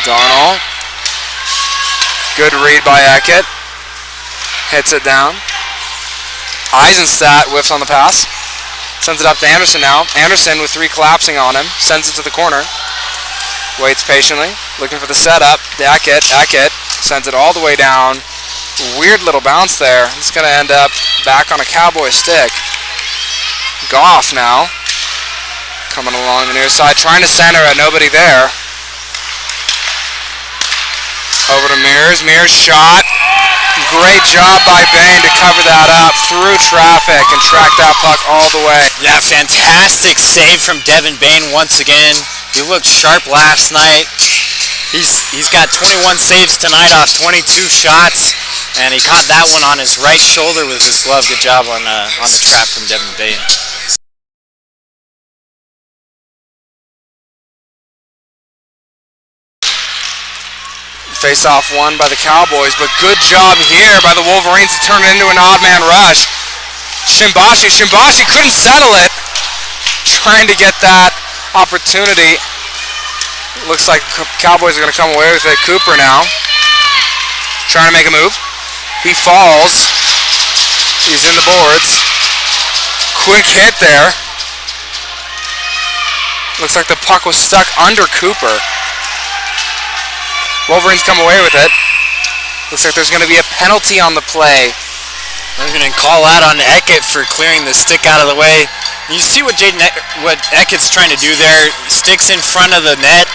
Darnell. Good read by Eckett. Hits it down. Eisenstadt whiffs on the pass. Sends it up to Anderson now. Anderson with 3 collapsing on him. Sends it to the corner. Waits patiently. Looking for the setup. Eckett. Eckett sends it all the way down. Weird little bounce there. It's going to end up back on a Cowboy stick. Goff now. Coming along the near side. Trying to center it. Nobody there. Over to Mears. Mears shot. Great job by Bain to cover that up through traffic and track that puck all the way. Yeah, fantastic save from Devin Bain once again. He looked sharp last night. He's got 21 saves tonight off 22 shots, and he caught that one on his right shoulder with his glove. Good job on the trap from Devin Bain. Face-off won by the Cowboys, but good job here by the Wolverines to turn it into an odd man rush. Shimbashi couldn't settle it. Trying to get that opportunity. Looks like Cowboys are going to come away with it. Cooper now trying to make a move. He falls. He's in the boards. Quick hit there. Looks like the puck was stuck under Cooper. Wolverines come away with it. Looks like there's going to be a penalty on the play. They're going to call out on Eckett for clearing the stick out of the way. You see what Eckett's trying to do there. Sticks in front of the net,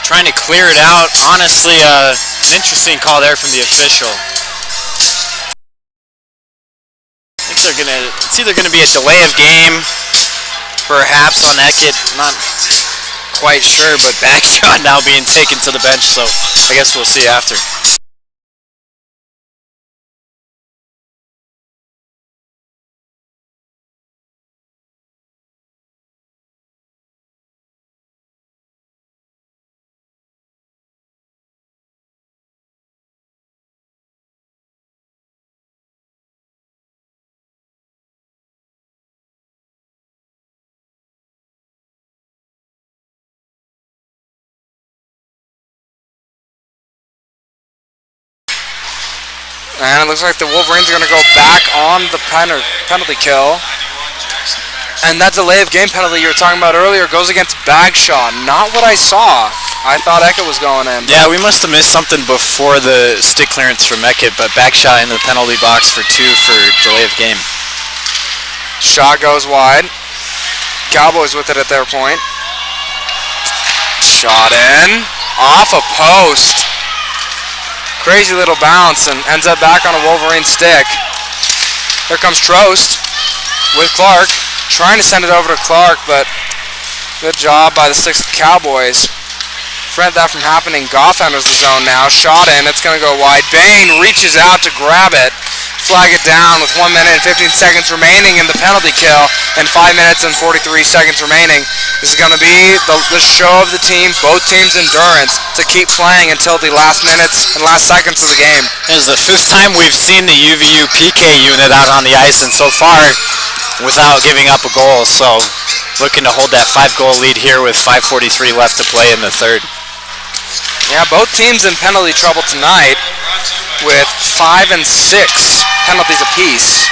trying to clear it out. Honestly, an interesting call there from the official. I think it's either going to be a delay of game, perhaps on Eckett. Not quite sure, but Backshot now being taken to the bench, so I guess we'll see after. And it looks like the Wolverines are going to go back on the penalty kill. And that delay of game penalty you were talking about earlier goes against Bagshaw. Not what I saw. I thought Eckett was going in. Yeah, we must have missed something before the stick clearance from Eckett, but Bagshaw in the penalty box for 2 for delay of game. Shot goes wide. Cowboys with it at their point. Shot in. Off a post. Crazy little bounce and ends up back on a Wolverine stick. Here comes Trost with Clark. Trying to send it over to Clark, but good job by the 6th Cowboys. Prevent that from happening. Goff enters the zone now. Shot in. It's going to go wide. Bain reaches out to grab it. Flag it down with 1 minute and 15 seconds remaining in the penalty kill and 5 minutes and 43 seconds remaining. This is going to be the show of the team, both teams' endurance to keep playing until the last minutes and last seconds of the game. This is the 5th time we've seen the UVU PK unit out on the ice, and so far without giving up a goal. So looking to hold that 5-goal lead here with 5:43 left to play in the 3rd. Yeah, both teams in penalty trouble tonight with 5 and 6 penalties apiece,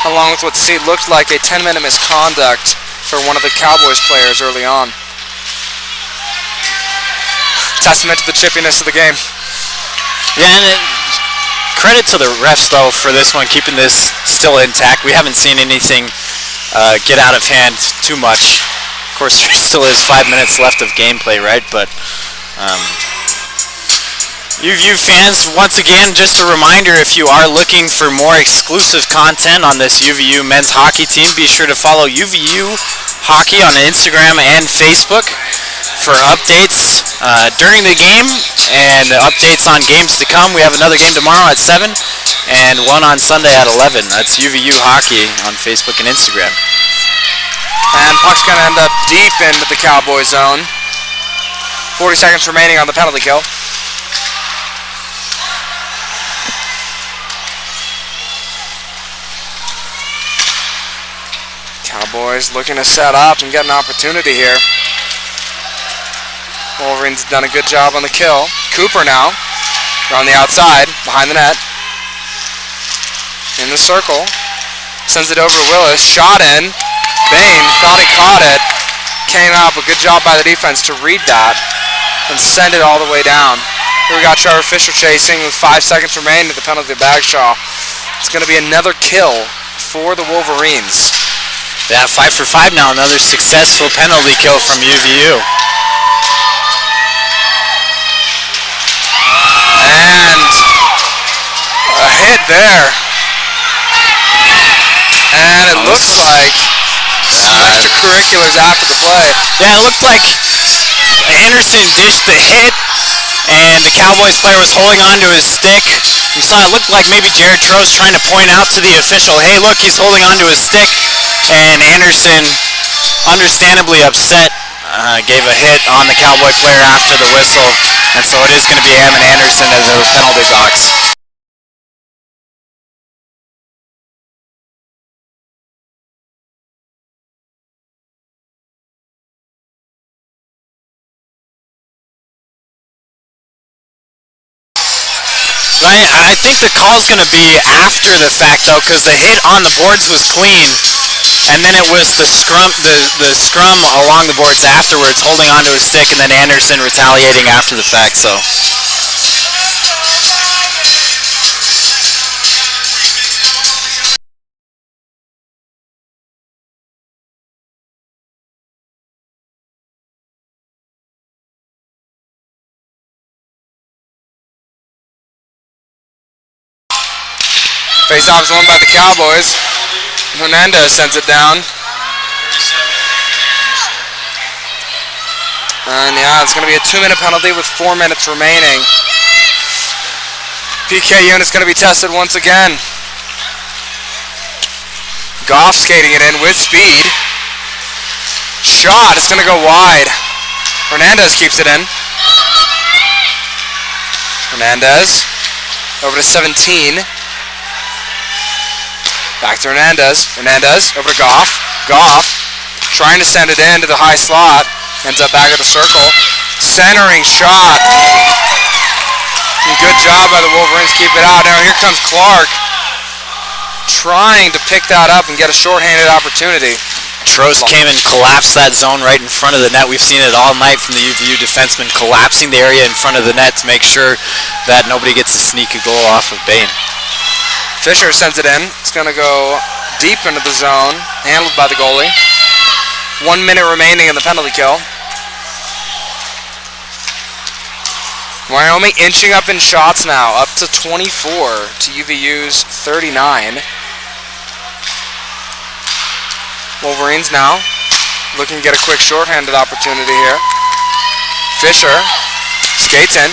along with what looked like a 10-minute misconduct for one of the Cowboys players early on. Testament to the chippiness of the game. Yeah, and credit to the refs, though, for this one, keeping this still intact. We haven't seen anything get out of hand too much. Of course, there still is 5 minutes left of gameplay, right? But UVU fans, once again, just a reminder, if you are looking for more exclusive content on this UVU men's hockey team, be sure to follow UVU Hockey on Instagram and Facebook for updates during the game and updates on games to come. We have another game tomorrow at 7 and one on Sunday at 11. That's UVU Hockey on Facebook and Instagram. And puck's going to end up deep into the Cowboy zone. 40 seconds remaining on the penalty kill. Cowboys looking to set up and get an opportunity here. Wolverines done a good job on the kill. Cooper now. They're on the outside, behind the net. In the circle. Sends it over to Willis. Shot in. Bain thought he caught it. Came out, but good job by the defense to read that and send it all the way down. Here we got Trevor Fisher chasing with 5 seconds remaining at the penalty of Bagshaw. It's going to be another kill for the Wolverines. Yeah, 5 for 5 now. Another successful penalty kill from UVU. And a hit there. And it looks like extracurriculars after the play. Yeah, it looked like Anderson dished the hit, and the Cowboys player was holding on to his stick. You saw it looked like maybe Jared Trost trying to point out to the official, hey, look, he's holding on to his stick. And Anderson, understandably upset, gave a hit on the Cowboy player after the whistle. And so it is going to be Hammond Anderson as a penalty box. I think the call's going to be after the fact, though, because the hit on the boards was clean, and then it was the scrum along the boards afterwards, holding onto his stick, and then Anderson retaliating after the fact. So. Face-off is won by the Cowboys. Hernandez sends it down. And yeah, it's going to be a 2-minute penalty with 4 minutes remaining. PK unit's going to be tested once again. Goff skating it in with speed. Shot is going to go wide. Hernandez keeps it in. Hernandez over to 17. Back to Hernandez. Hernandez over to Goff. Goff trying to send it into the high slot. Ends up back at the circle. Centering shot. And good job by the Wolverines. Keep it out. Now here comes Clark. Trying to pick that up and get a shorthanded opportunity. Trost came and collapsed that zone right in front of the net. We've seen it all night from the UVU defenseman, collapsing the area in front of the net to make sure that nobody gets a sneaky goal off of Bain. Fisher sends it in. It's going to go deep into the zone, handled by the goalie. 1 minute remaining in the penalty kill. Wyoming inching up in shots now, up to 24 to UVU's 39. Wolverines now looking to get a quick shorthanded opportunity here. Fisher skates in,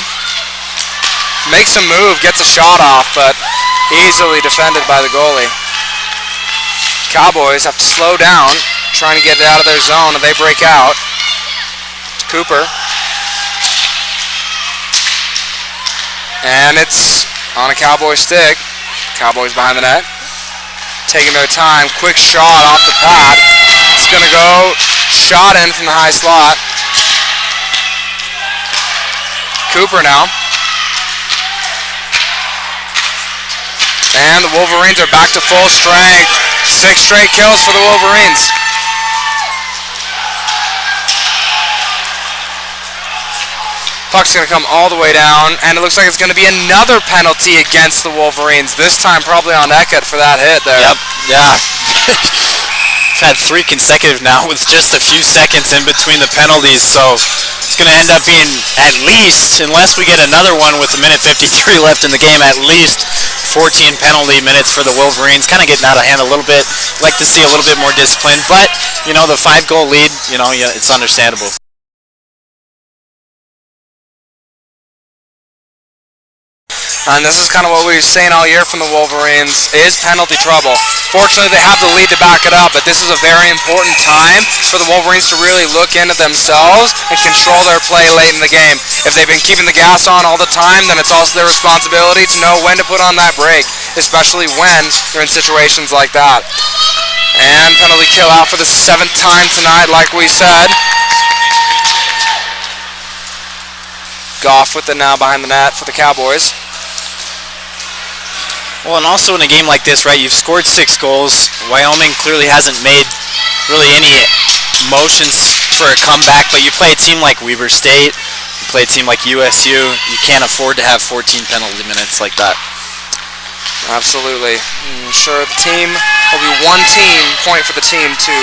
makes a move, gets a shot off, but easily defended by the goalie. Cowboys have to slow down, trying to get it out of their zone, and they break out. Cooper. And it's on a Cowboy stick. Cowboys behind the net. Taking their time. Quick shot off the pad. It's going to go shot in from the high slot. Cooper now. And the Wolverines are back to full strength. 6 straight kills for the Wolverines. Puck's going to come all the way down, and it looks like it's going to be another penalty against the Wolverines. This time probably on Eckert for that hit there. Yep, yeah. It's had 3 consecutive now with just a few seconds in between the penalties, so it's going to end up being at least, unless we get another one with 1:53 left in the game, at least 14 penalty minutes for the Wolverines. Kind of getting out of hand a little bit. Like to see a little bit more discipline, but, you know, the 5-goal lead, you know, yeah, it's understandable. And this is kind of what we've seen all year from the Wolverines, is penalty trouble. Fortunately, they have the lead to back it up, but this is a very important time for the Wolverines to really look into themselves and control their play late in the game. If they've been keeping the gas on all the time, then it's also their responsibility to know when to put on that brake, especially when they're in situations like that. And penalty kill out for the 7th time tonight, like we said. Goff with it now behind the net for the Cowboys. Well, and also in a game like this, right, you've scored 6 goals. Wyoming clearly hasn't made really any motions for a comeback, but you play a team like Weber State, you play a team like USU, you can't afford to have 14 penalty minutes like that. Absolutely. I'm sure the team will be one point for the team to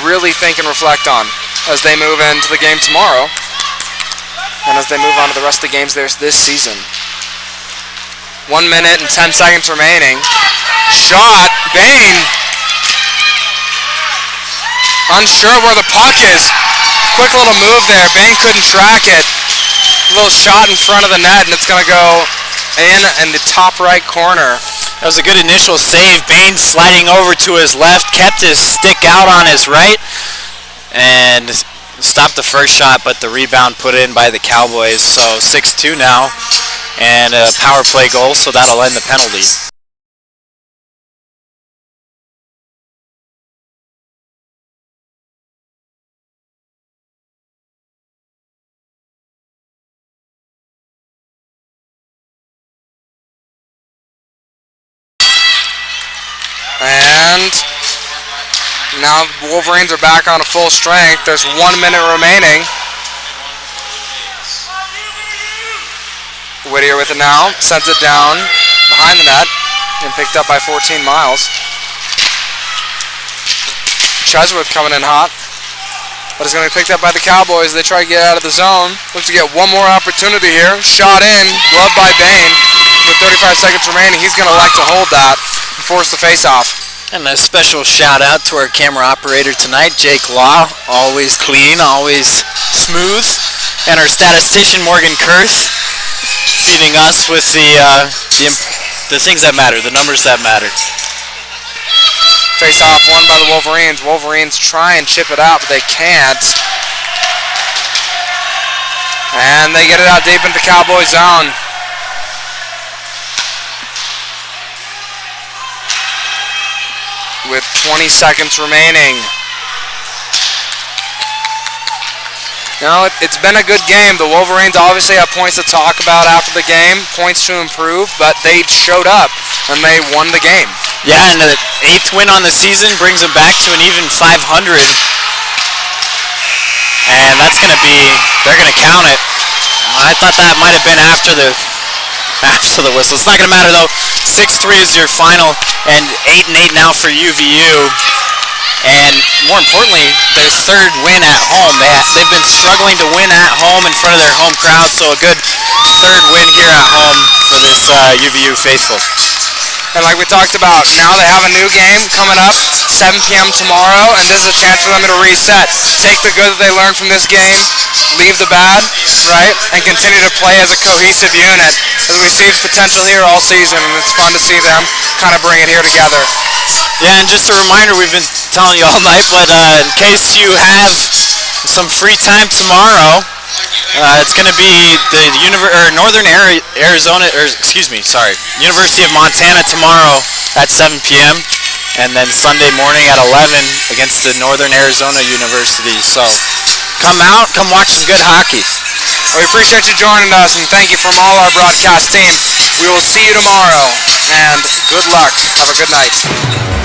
really think and reflect on as they move into the game tomorrow and as they move on to the rest of the games this season. 1 minute and 10 seconds remaining. Shot. Bain. Unsure where the puck is. Quick little move there. Bain couldn't track it. A little shot in front of the net, and it's going to go in the top right corner. That was a good initial save. Bain sliding over to his left, kept his stick out on his right, and stopped the first shot, but the rebound put in by the Cowboys. So 6-2 now. And a power play goal, so that'll end the penalty. And now Wolverines are back on a full strength. There's 1 minute remaining. Whittier with it now, sends it down behind the net and picked up by 14 Miles. Chesworth coming in hot, but it's going to be picked up by the Cowboys. They try to get out of the zone. Looks to get one more opportunity here. Shot in, gloved by Bain. With 35 seconds remaining, he's going to like to hold that and force the face-off. And a special shout out to our camera operator tonight, Jake Law. Always clean, always smooth. And our statistician, Morgan Kurth, feeding us with the things that matter, the numbers that matter. Face off won by the Wolverines. Wolverines try and chip it out, but they can't. And they get it out deep into the Cowboy zone. With 20 seconds remaining. No, it's been a good game. The Wolverines obviously have points to talk about after the game, points to improve, but they showed up and they won the game. Yeah, and the 8th win on the season brings them back to an even 500. And that's going to be, they're going to count it. I thought that might have been after the whistle. It's not going to matter though. 6-3 is your final, and 8-8 now for UVU. And more importantly, their 3rd win at home. They've been struggling to win at home in front of their home crowd, so a good 3rd win here at home for this UVU faithful. And like we talked about, now they have a new game coming up, 7 p.m. tomorrow, and this is a chance for them to reset. Take the good that they learned from this game, leave the bad, right, and continue to play as a cohesive unit. As we see potential here all season, and it's fun to see them kind of bring it here together. Yeah, and just a reminder, we've been telling you all night, but in case you have some free time tomorrow, it's going to be the University of Montana tomorrow at 7 p.m. and then Sunday morning at 11 against the Northern Arizona University. So come out, come watch some good hockey. Well, we appreciate you joining us, and thank you from all our broadcast team. We will see you tomorrow, and good luck. Have a good night.